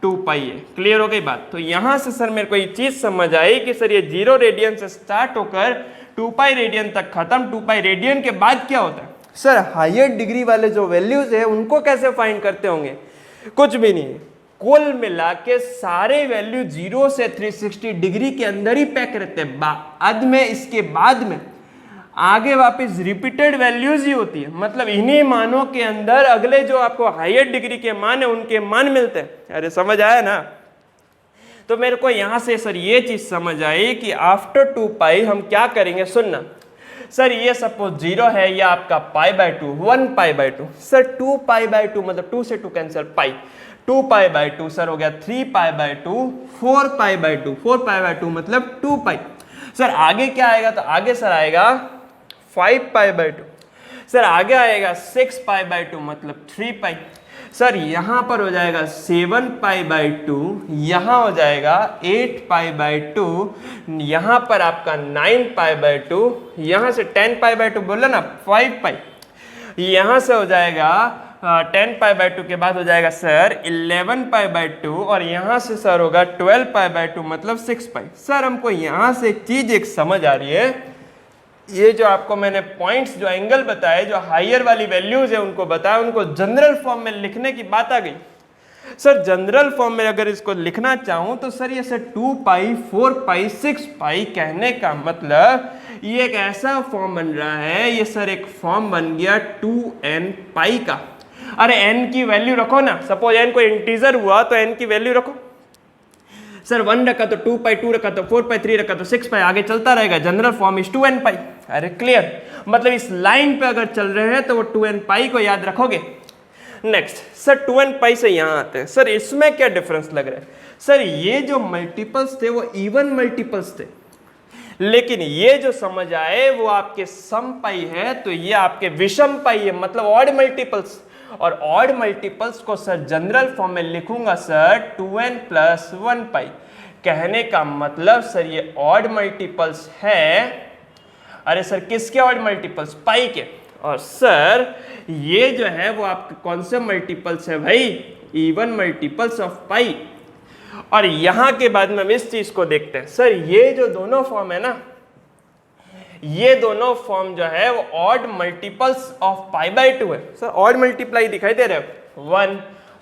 2 पाई है। क्लियर हो गई बात? तो यहां से सर मेरे को ये चीज समझ आई कि सर ये 0 रेडियन से स्टार्ट होकर 2 पाई रेडियन तक खत्म। 2 पाई रेडियन के बाद क्या होता है? सर हायर डिग्री वाले जो वैल्यूज है उनको कैसे फाइंड करते होंगे? कुछ भी नहीं, कुल मिला के सारे वैल्यू 0 से 360 डिग्री के अंदर ही पैक रहते हैं। बाद में इसके बाद में आगे वापस रिपीटेड वैल्यूज ही होती है, मतलब इन्हीं मानों के अंदर अगले जो आपको हायर डिग्री के मान है उनके मान मिलते हैं। अरे समझ आया ना? तो मेरे को यहां से सर ये चीज समझ आई कि आफ्टर 2 पाई हम क्या करेंगे, सुनना सर, ये सपोज 0 है, ये आपका π/2 1 π/2 सर, 2 π/2 मतलब 2 से 2 कैंसिल, पाई 2 π/2 सर हो गया 3 π/2 4 π/2 4 π/2 मतलब 2 पाई। सर आगे क्या आएगा, तो आगे सर आएगा 5 π/2 सर, आगे आएगा 6 π/2 मतलब 3 पाई। सर यहां पर हो जाएगा 7 π/2, यहां हो जाएगा 8 π/2, यहां पर आपका 9 π/2, यहां से 10 π/2 बोला ना 5 पाई, यहां से हो जाएगा 10 π/2 के बाद हो जाएगा सर 11 π/2 और यहां से सर होगा 12 π/2 मतलब 6 पाई। सर हमको यहां से एक चीज एक समझ आ रही है, ये जो आपको मैंने पॉइंट्स जो एंगल बताए, जो हायर वाली वैल्यूज है उनको बताया, उनको जनरल फॉर्म में लिखने की बात आ गई। सर जनरल फॉर्म में अगर इसको लिखना चाहूं तो सर ये सर 2 पाई 4 पाई 6 पाई, कहने का मतलब ये एक ऐसा फॉर्म बन रहा है, ये सर एक फॉर्म बन गया 2n पाई का। अरे n की वैल्यू रखो ना, सपोज n कोई इंटीजर हुआ तो n की वैल्यू रखो। सर 1 रखा तो 2 पाई, 2 रखा तो 4 पाई, 3 रखा तो 6 पाई, आगे चलता रहेगा। जनरल फॉर्म इज 2n पाई। अरे क्लियर, मतलब इस लाइन पे अगर चल रहे हैं तो वो 2n पाई को याद रखोगे। नेक्स्ट सर 2n पाई से यहां आते हैं। सर इसमें क्या डिफरेंस लग रहा है? सर ये जो मल्टीपल्स थे वो इवन मल्टीपल्स थे, लेकिन ये जो समझ आए वो आपके सम पाई है, तो ये आपके विषम पाई है, मतलब ऑड मल्टीपल्स। और ऑड मल्टीपल्स को सर जनरल फॉर्म में लिखूंगा सर 2n + 1 पाई, कहने का मतलब सर ये ऑड मल्टीपल्स है। अरे सर किसके ऑड मल्टीपल्स? पाई के। और सर ये जो है वो आपके कौन से मल्टीपल्स है भाई? इवन मल्टीपल्स ऑफ पाई। और यहां के बाद में हम इस चीज को देखते हैं, सर ये जो दोनों फॉर्म है ना, ये दोनों फॉर्म जो है वो ऑड मल्टीपल्स ऑफ π/2 है। सर ऑड मल्टीप्लाई दिखाई दे रहे हो, 1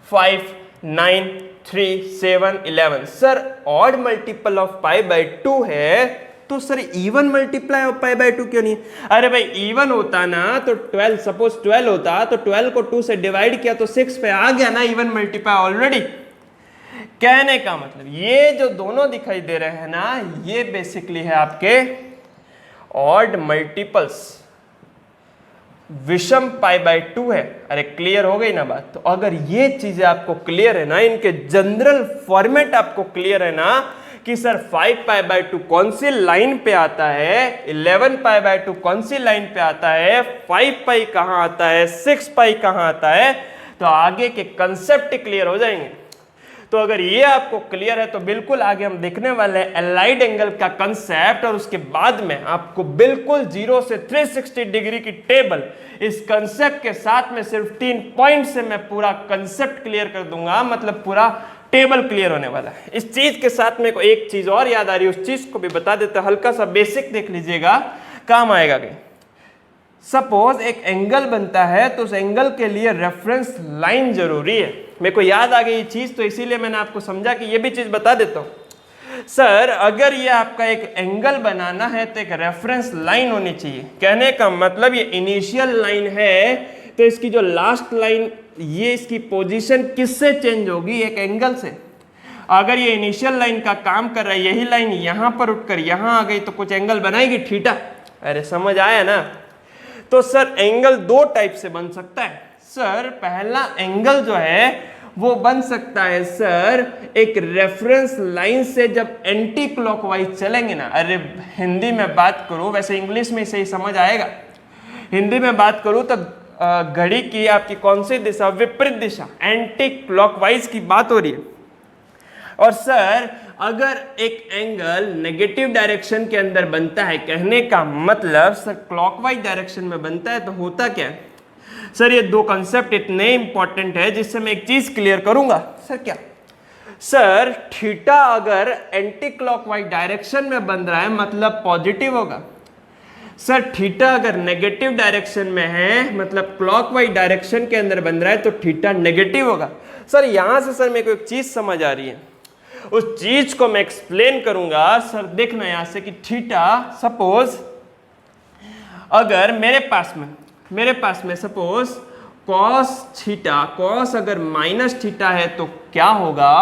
5 9 3 7 11। सर ऑड मल्टीपल ऑफ π/2 है, तो सर इवन मल्टीप्लाई ऑफ π/2 क्यों नहीं? अरे भाई इवन होता ना तो 12, सपोज 12 होता तो 12 को 2 से डिवाइड किया तो 6 पे आ गया ना इवन मल्टीप्लाई ऑलरेडी। कहने का मतलब ये जो दोनों दिखाई दे रहे हैं ना, ये बेसिकली है आपके ऑड मल्टीपल्स, विषम π/2 है। अरे क्लियर हो गई ना बात? तो अगर ये चीजें आपको क्लियर है ना, इनके जनरल फॉर्मेट आपको क्लियर है ना कि सर 5 π/2 कौन सी लाइन पे आता है, 11 π/2 कौन सी लाइन पे आता है, 5 पाई कहां आता है, 6 पाई कहां आता है, तो आगे के कंसेप्ट क्लियर हो जाएंगे। तो अगर ये आपको क्लियर है तो बिल्कुल आगे हम देखने वाले हैं एलाइड एंगल का कंसेप्ट, और उसके बाद में आपको बिल्कुल 0 से 360 डिग्री की टेबल, इस कंसेप्ट के साथ में सिर्फ 3 पॉइंट से मैं पूरा कंसेप्ट क्लियर कर दूंगा, मतलब पूरा टेबल क्लियर होने वाला है। इस चीज के साथ में को एक चीज और याद आ रही है, उस चीज को भी बता देते, हल्का सा बेसिक देख लीजिएगा, काम आएगा। कहीं सपोज एक एंगल बनता है तो उस एंगल के लिए रेफरेंस लाइन जरूरी है। मेरे को याद आ गई ये चीज, तो इसीलिए मैंने आपको समझा कि ये भी चीज बता देता हूं। सर अगर ये आपका एक एंगल बनाना है तो एक रेफरेंस लाइन होनी चाहिए। कहने का मतलब ये इनिशियल लाइन है तो इसकी जो लास्ट लाइन, ये इसकी पोजीशन किससे चेंज होगी? एक एंगल से। अगर ये इनिशियल लाइन का काम कर रहा है, यही लाइन यहां पर उठकर यहां आ गई तो कुछ एंगल बनाएगी थीटा। अरे समझ आया ना? तो सर एंगल 2 टाइप से बन सकता है। सर पहला एंगल जो है वो बन सकता है सर एक रेफरेंस लाइन से जब एंटी क्लॉकवाइज चलेंगे ना। अरे हिंदी में बात करूं, वैसे इंग्लिश में सही समझ आएगा, हिंदी में बात करूं तो घड़ी की आपकी कौन सी दिशा? विपरीत दिशा, एंटी क्लॉकवाइज की बात हो रही है। और सर अगर एक एंगल नेगेटिव डायरेक्शन के अंदर बनता है, कहने का मतलब सर क्लॉकवाइज डायरेक्शन में बनता है, तो होता क्या है? सर ये 2 कंसेप्ट इतने इंपॉर्टेंट है जिससे मैं एक चीज क्लियर करूंगा। सर क्या? सर थीटा अगर एंटी क्लॉकवाइज डायरेक्शन में बन रहा है मतलब पॉजिटिव होगा। सर थीटा अगर नेगेटिव डायरेक्शन में है मतलब क्लॉकवाइज डायरेक्शन के अंदर बन रहा है तो थीटा नेगेटिव होगा। सर यहां से सर मेरे को एक चीज समझ आ रही है, उस चीज को मैं एक्सप्लेन करूंगा। सर देखना यहां से कि थीटा, सपोज अगर मेरे पास में सपोज कॉस थीटा, कॉस अगर माइनस थीटा है तो क्या होगा,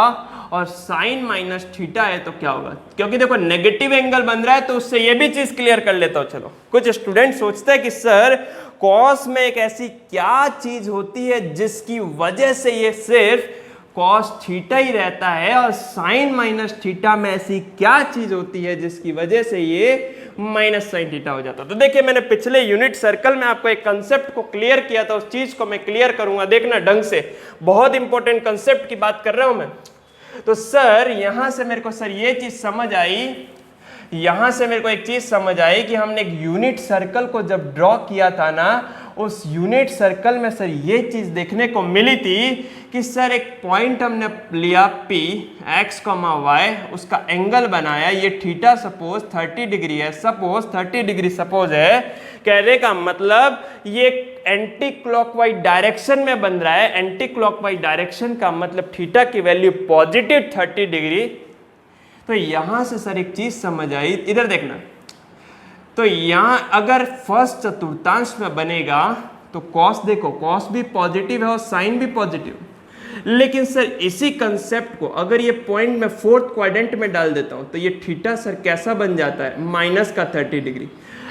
और साइन माइनस थीटा है तो क्या होगा। क्योंकि देखो नेगेटिव एंगल बन रहा है तो उससे ये भी चीज क्लियर कर लेता हूं। चलो, कुछ स्टूडेंट सोचते हैं कि सर कॉस में एक ऐसी क्या चीज होती है जिसकी वजह से ये सिर्फ कॉस थीटा ही रहता है, और साइन माइनस थीटा में ऐसी क्या चीज होती है जिसकी वजह से ये माइनस साइन थीटा हो जाता। तो देखिए, मैंने पिछले यूनिट सर्कल में आपको एक कंसेप्ट को क्लियर किया था, उस चीज को मैं क्लियर करूंगा, देखना ढंग से, बहुत इंपॉर्टेंट कंसेप्ट की बात कर रहा हूं मैं। तो सर यहां से मेरे को सर ये चीज समझ आई, यहां से मेरे को एक चीज समझ आई कि हमने एक यूनिट सर्कल को जब ड्रॉ किया था ना, उस यूनिट सर्कल में सर ये चीज देखने को मिली थी कि सर एक पॉइंट हमने लिया P x, y, उसका एंगल बनाया, ये थीटा सपोज 30 डिग्री है, सपोज 30 डिग्री सपोज है। कहने का मतलब ये एंटी क्लॉकवाइज डायरेक्शन में बन रहा है। एंटी क्लॉकवाइज डायरेक्शन का मतलब थीटा की वैल्यू पॉजिटिव 30 डिग्री। तो यहां से सर एक चीज समझ आई, इधर देखना। तो यहां अगर फर्स्ट चतुर्थांश में बनेगा तो कॉस, देखो कॉस भी पॉजिटिव है और साइन भी पॉजिटिव, लेकिन सर इसी कंसेप्ट को अगर ये पॉइंट में फोर्थ क्वाड्रेंट में डाल देता हूं तो ये थीटा सर कैसा बन जाता है, माइनस का 30 डिग्री।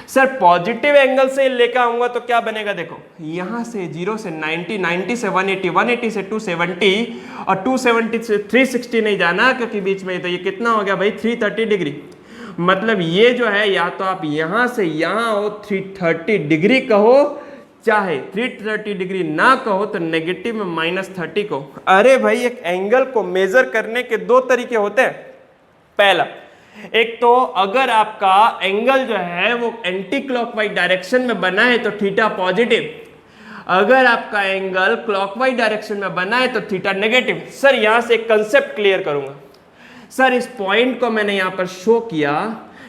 सर पॉजिटिव एंगल से लेकर आऊंगा तो क्या बनेगा, देखो यहां से 0 से 90, 90 से 180, 180 से 270, और 270 से 360 नहीं जाना क्योंकि बीच में, तो ये कितना हो गया भाई 330 डिग्री। मतलब ये जो है, या तो आप यहां से यहां हो 330 डिग्री कहो, चाहे 330 डिग्री ना कहो तो नेगेटिव में -30 को। अरे भाई, एक एंगल को मेजर करने के दो तरीके होते हैं। पहला, एक तो अगर आपका एंगल जो है वो एंटी क्लॉकवाइज डायरेक्शन में बना है तो थीटा पॉजिटिव, अगर आपका एंगल क्लॉकवाइज डायरेक्शन में बना है तो थीटा नेगेटिव। सर यहां से एक कंसेप्ट क्लियर करूंगा। सर इस पॉइंट को मैंने यहां पर शो किया,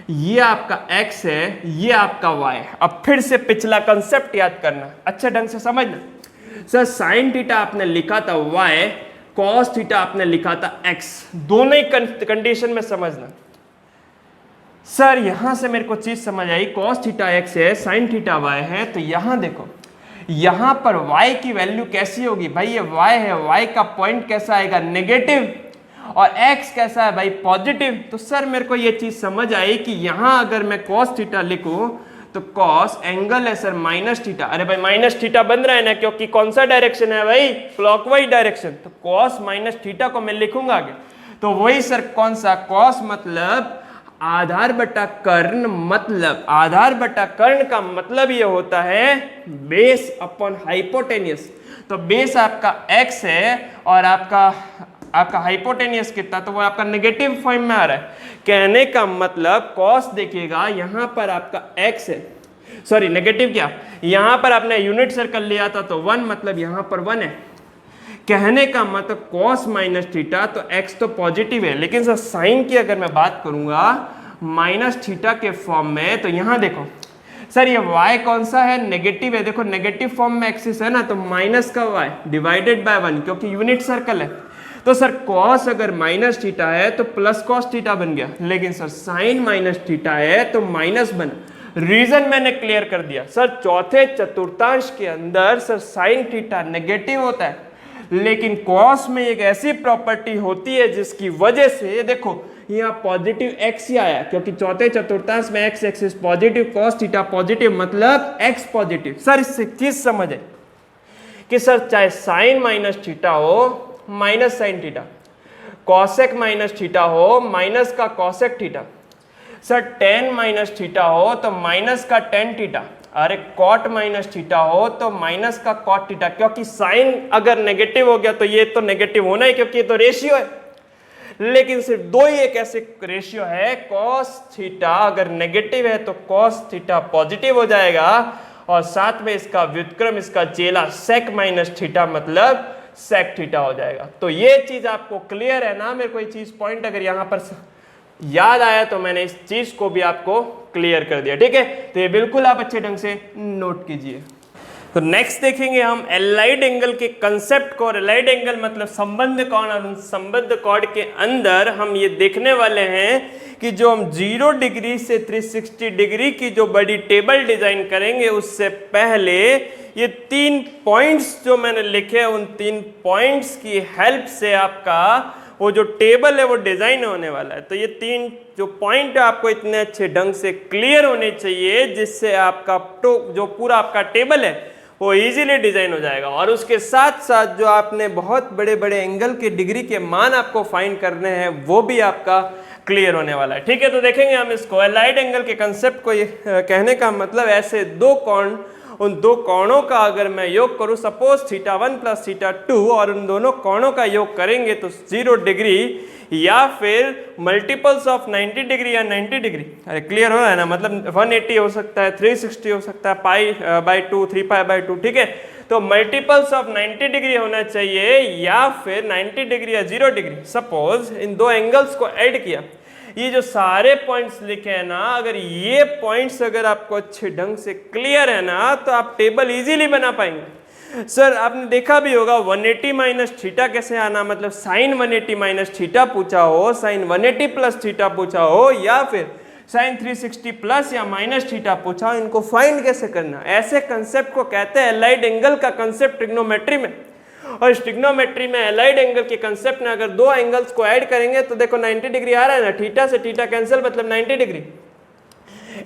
ये आपका x है, ये आपका y है। अब फिर से पिछला कंसेप्ट याद करना, अच्छा ढंग से समझना। सर साइन थीटा आपने लिखा था y, कॉस थीटा आपने लिखा था x, दोनों ही कंडीशन में समझना। सर यहां से मेरे को चीज समझ आई, कॉस थीटा x है, साइन थीटा y है, तो यहां देखो, यहां पर y की वैल्यू कैसी होगी भाई, ये y है, y का पॉइंट कैसा आएगा, नेगेटिव, और x कैसा है भाई, पॉजिटिव। तो सर मेरे को ये चीज समझ आई कि यहां अगर मैं cos थीटा लिखूं तो cos एंगल है सर माइनस थीटा। अरे भाई माइनस थीटा बन रहा है ना, क्योंकि कौन सा डायरेक्शन है भाई, क्लॉकवाइज डायरेक्शन, तो cos माइनस थीटा को मैं लिखूंगा आगे। तो वही सर कौन सा, cos मतलब आधार बटा कर्ण, मतलब आधार बटा कर्ण का मतलब ये होता है बेस अपॉन हाइपोटेनियस। तो बेस आपका x है और आपका हाइपोटेनियस कितना, तो वो आपका नेगेटिव फॉर्म में आ रहा है। कहने का मतलब cos देखिएगा, यहां पर आपका x है, सॉरी नेगेटिव क्या, यहां पर आपने यूनिट सर्कल लिया था तो 1, मतलब यहां पर 1 है। कहने का मतलब cos माइनस थीटा, तो x तो पॉजिटिव है, लेकिन सर साइन की अगर मैं बात करूंगा माइनस थीटा के फॉर्म में, तो यहां देखो सर ये y कौन सा है, नेगेटिव है। देखो नेगेटिव फॉर्म में एक्सिस है ना, तो माइनस का y डिवाइडेड बाय 1, क्योंकि यूनिट सर्कल है। तो सर cos अगर माइनस थीटा है तो प्लस cos थीटा बन गया, लेकिन सर साइन माइनस थीटा है तो माइनस बना। रीजन मैंने क्लियर कर दिया। सर चौथे चतुर्थांश के अंदर सर साइन थीटा नेगेटिव होता है, लेकिन cos में एक ऐसी प्रॉपर्टी होती है जिसकी वजह से देखो यहाँ पॉजिटिव x ही आया, क्योंकि चौथे चतुर्थांश में x axis positive, cos theta positive, मतलब x पॉजिटिव। सर इससे चीज समझ है कि सर चाहे साइन माइनस थीटा हो minus sine theta, cosec minus theta हो माइनस का cosec theta, sir ten minus theta हो तो माइनस का टेन थीटा, अरे कॉट माइनस थीटा हो तो माइनस का कॉट थीटा, क्योंकि साइन अगर नेगेटिव हो गया तो ये तो नेगेटिव होना है, क्योंकि ये तो रेशियो है। लेकिन सिर्फ दो ही एक ऐसे रेशियो है, कॉस थीटा अगर नेगेटिव है तो कॉस थीटा पॉजिटिव हो जाएगा, और साथ में इसका व्युत्क्रम, इसका चेला सेक माइनस थीटा, मतलब सेक थीटा हो जाएगा। तो ये चीज आपको क्लियर है ना, मेरे को ये चीज पॉइंट अगर यहां पर याद आया तो मैंने इस चीज को भी आपको क्लियर कर दिया, ठीक है। तो ये बिल्कुल आप अच्छे ढंग से नोट कीजिए। तो नेक्स्ट देखेंगे हम एलाइड एंगल के कंसेप्ट को। और एलाइड एंगल मतलब संबद्ध कोण, और उन संबद्ध कोण के अंदर हम ये देखने वाले हैं कि जो हम 0 डिग्री से 360 डिग्री की जो बड़ी टेबल डिजाइन करेंगे उससे पहले ये 3 पॉइंट्स जो मैंने लिखे हैं उन 3 पॉइंट्स की हेल्प से आपका वो जो टेबल है वो डिजाइन होने वाला है। तो ये 3 जो पॉइंट है आपको इतने अच्छे ढंग से क्लियर होने चाहिए जिससे आपका जो पूरा आपका टेबल है वो इजीली डिजाइन हो जाएगा। और उसके साथ साथ जो आपने बहुत बड़े बड़े एंगल के डिग्री के मान आपको फाइंड करने हैं वो भी आपका क्लियर होने वाला है। ठीक है, तो देखेंगे हम इसको। एलाइड एंगल के कंसेप्ट को ये कहने का मतलब ऐसे 2 कोण, उन 2 कोणों का अगर मैं योग करूं, सपोज θ1 + θ2, और उन दोनों कोणों का योग करेंगे तो 0 डिग्री या फिर मल्टीपल्स ऑफ 90 डिग्री या 90 डिग्री, अरे क्लियर हो रहा है ना, मतलब 180 हो सकता है, 360 हो सकता है, π/2, 3π/2। ठीक है, तो मल्टीपल्स ऑफ 90 डिग्री होना चाहिए या फिर 90 डिग्री या 0 डिग्री। सपोज इन 2 एंगल्स को ऐड किया, ये जो सारे पॉइंट्स लिखे हैं ना, अगर ये पॉइंट्स अगर आपको अच्छे ढंग से क्लियर है ना तो आप टेबल इजीली बना पाएंगे। सर आपने देखा भी होगा 180 माइनस थीटा कैसे आना, मतलब साइन 180 माइनस थीटा पूछा हो, साइन 180 प्लस थीटा पूछा हो, या फिर साइन 360 प्लस या माइनस थीटा पूछा हो, इनको फाइंड कैसे करना, ऐसे कंसेप्ट को कहते हैं एलाइड एंगल का कंसेप्ट ट्रिग्नोमेट्री में। और ट्रिग्नोमेट्री में एलाइड एंगल के कंसेप्ट में अगर 2 एंगल्स को ऐड करेंगे तो देखो 90 डिग्री आ रहा है ना, थीटा से थीटा कैंसिल मतलब 90 डिग्री।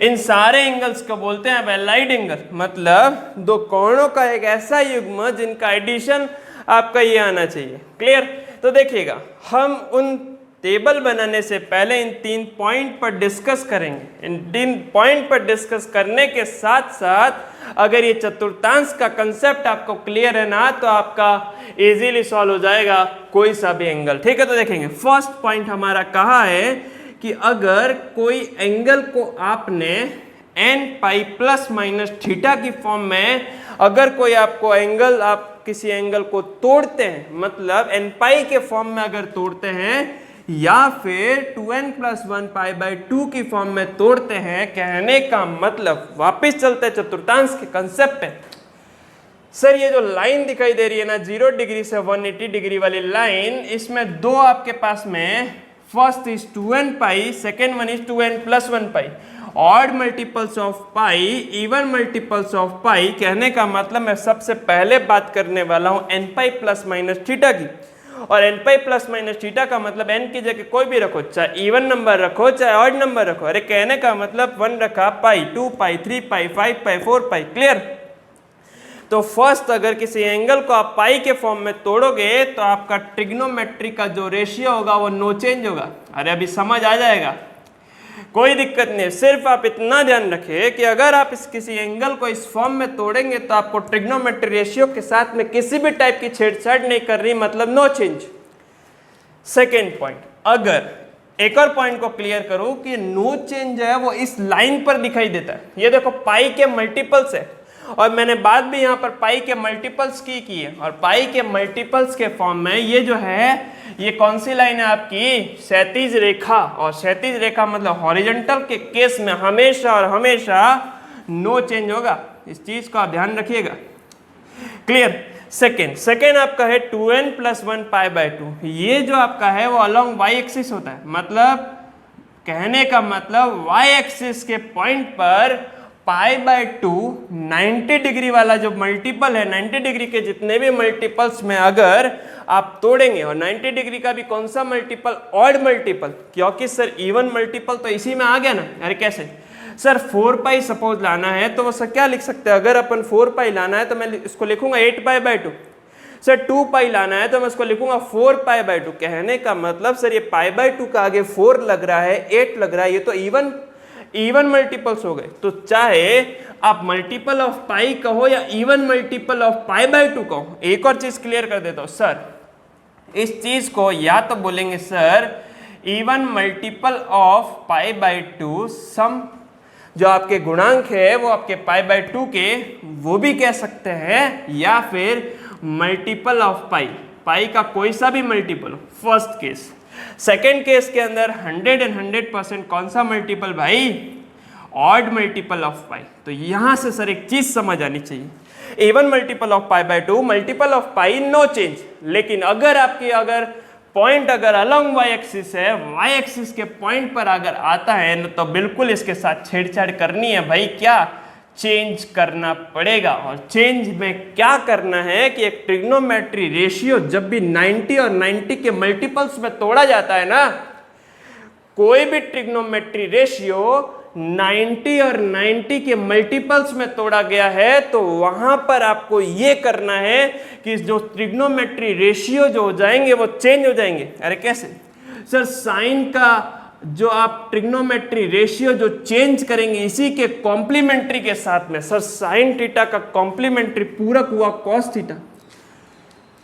इन सारे एंगल्स को बोलते हैं एलाइड एंगल, मतलब 2 कोणों का एक ऐसा युग्म जिनका एडिशन आपका ये आना चाहिए। क्लियर? तो देखिएगा, हम उन टेबल बनाने से पहले इन 3 पॉइंट पर डिस्कस करेंगे। इन 3 पॉइंट पर डिस्कस करने के साथ साथ अगर ये चतुर्थांश का कंसेप्ट आपको क्लियर है ना तो आपका इजीली सॉल्व हो जाएगा कोई सा भी एंगल। ठीक है, तो देखेंगे फर्स्ट पॉइंट हमारा कहा है कि अगर कोई एंगल को आपने nπ प्लस माइनस थीटा की फॉर्म में, अगर कोई आपको एंगल, आप किसी एंगल को तोड़ते हैं, मतलब nπ के फॉर्म में अगर तोड़ते हैं या फिर 2n + 1π/2 की फॉर्म में तोड़ते हैं, कहने का मतलब वापस चलते हैं चतुर्थांश के कंसेप्ट पे। सर ये जो लाइन दिखाई दे रही है ना 0 डिग्री से 180 डिग्री वाली लाइन, इसमें 2 आपके पास में, first is 2nπ, second one is 2n + 1π। Odd multiples of pi, even multiples of pi, कहने का मतलब मैं सबसे पहले बात करने वाला हूं nπ प्लस माइनस थीटा की। और nπ प्लस माइनस थीटा का मतलब n की जगह कोई भी रखो, चाहे इवन नंबर रखो चाहे ऑड नंबर रखो। अरे कहने का मतलब 1 रखा, पाई, 2π, 3π, 5π, 4π। क्लियर? तो फर्स्ट अगर किसी एंगल को आप पाई के फॉर्म में तोड़ोगे तो आपका ट्रिग्नोमेट्री का जो रेशियो होगा वो नो चेंज होगा। अरे अभी समझ आ जाएगा, कोई दिक्कत नहीं, सिर्फ आप इतना ध्यान रखें कि अगर आप इस किसी एंगल को इस फॉर्म में तोड़ेंगे तो आपको ट्रिग्नोमेट्री रेशियो के साथ में किसी भी टाइप की छेड़छाड़ नहीं कर रही, मतलब नो चेंज। सेकेंड पॉइंट, अगर एक और पॉइंट को क्लियर करूं कि नो चेंज है वो इस लाइन पर दिखाई देता है। ये देखो पाई के मल्टीपल्स है, और मैंने बात भी यहाँ पर पाई के मल्टीपल्स की है, और पाई के मल्टीपल्स के फॉर्म में ये जो है ये कौन सी लाइन है आपकी, क्षैतिज रेखा। और क्षैतिज रेखा मतलब हॉरिजॉन्टल के केस में हमेशा और हमेशा नो चेंज होगा, इस चीज को आप ध्यान रखिएगा। क्लियर? सेकेंड आपका है 2n + 1π/2। ये जो आपका है वो अलोंग y एक्सिस होता है, मतलब कहने का मतलब y एक्सिस के पॉइंट पर π/2 90 डिग्री वाला जो मल्टीपल है, 90 डिग्री के जितने भी मल्टीपल्स में अगर आप तोड़ेंगे, और 90 डिग्री का भी कौन सा मल्टीपल, ऑड मल्टीपल, क्योंकि सर इवन मल्टीपल तो इसी में आ गया ना। अरे कैसे सर, 4π सपोज लाना है तो वो सर क्या लिख सकते हैं, अगर अपन 4π लाना है तो मैं इसको लिखूंगा 8π/2। सर 2π लाना है तो मैं इसको लिखूंगा 4π/2। कहने का मतलब सर ये π/2 का आगे 4 लग रहा है, 8 लग रहा है, ये तो इवन मल्टीपल्स हो गए। तो चाहे आप मल्टीपल ऑफ पाई कहो या इवन मल्टीपल ऑफ π/2 कहो। एक और चीज क्लियर कर देता हूं सर, इस चीज को या तो बोलेंगे सर इवन मल्टीपल ऑफ π/2, सम जो आपके गुणांक है वो आपके π/2 के, वो भी कह सकते हैं, या फिर मल्टीपल ऑफ पाई का कोई सा भी multiple, first case. Second case के अंदर 100% कौन सा मल्टीपल भाई, ऑड मल्टीपल ऑफ पाई। तो यहां से सर एक चीज समझ आनी चाहिए even multiple of pi by 2, multiple of pi no change. लेकिन अगर पॉइंट अगर अलोंग वाई एक्सिस है, वाई एक्सिस के पॉइंट पर अगर आता है तो बिल्कुल इसके साथ छेड़छाड़ करनी है भाई, क्या चेंज करना पड़ेगा। और चेंज में क्या करना है कि एक ट्रिग्नोमेट्री रेशियो जब भी 90 और 90 के मल्टीपल्स में तोड़ा जाता है ना, कोई भी ट्रिग्नोमेट्री रेशियो 90 और 90 के मल्टीपल्स में तोड़ा गया है तो वहां पर आपको ये करना है कि जो ट्रिग्नोमेट्री रेशियो जो हो जाएंगे वो चेंज हो जाएंगे। अरे कैसे सर? साइन का जो आप ट्रिग्नोमेट्री रेशियो जो चेंज करेंगे इसी के कॉम्प्लीमेंट्री के साथ में। सर साइन थीटा का कॉम्प्लीमेंट्री पूरक हुआ कॉस थीटा,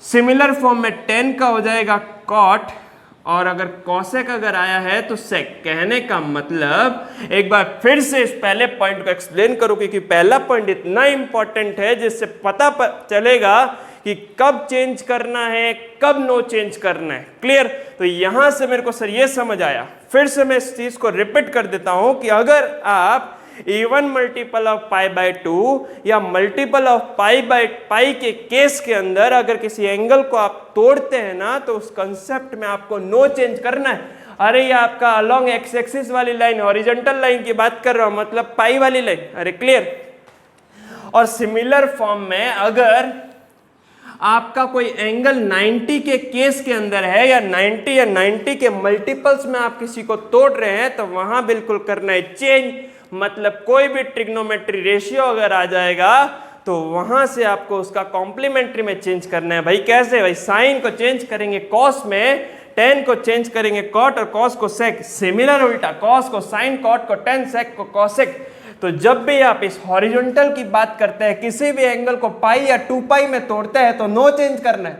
सिमिलर फॉर्म में टेन का हो जाएगा कॉट, और अगर कॉसेक अगर आया है तो सेक। कहने का मतलब एक बार फिर से इस पहले पॉइंट को एक्सप्लेन करो, क्योंकि पहला पॉइंट इतना इंपॉर्टेंट है जिससे पता चलेगा कि कब चेंज करना है, कब नो चेंज करना है। क्लियर? तो यहां से मेरे को सर ये समझ आया। फिर से मैं इस चीज को रिपीट कर देता हूं कि अगर आप even multiple of pi by 2 या multiple of pi by pi के केस के अंदर अगर किसी एंगल को आप तोड़ते हैं ना, तो उस कंसेप्ट में आपको नो चेंज करना है। अरे ये आपका अलोंग एक्स एक्सिस वाली लाइन, हॉरिजॉन्टल लाइन की बात कर रहा हूं, मतलब पाई वाली लाइन। अरे क्लियर? और सिमिलर फॉर्म में अगर आपका कोई एंगल 90 के केस के अंदर है या 90 या 90 के मल्टीपल्स में आप किसी को तोड़ रहे हैं तो वहां बिल्कुल करना है चेंज। मतलब कोई भी ट्रिग्नोमेट्री रेशियो अगर आ जाएगा तो वहां से आपको उसका कॉम्प्लीमेंट्री में चेंज करना है। भाई कैसे? भाई साइन को चेंज करेंगे कॉस में, टेन को चेंज करेंगे कॉट और कॉस को सेक। सिमिलर उल्टा, कॉस को साइन, कॉट को टेन, सेक को कॉसेक। तो जब भी आप इस हॉरिजॉन्टल की बात करते हैं, किसी भी एंगल को पाई या 2 पाई में तोड़ते हैं तो नो चेंज करना है।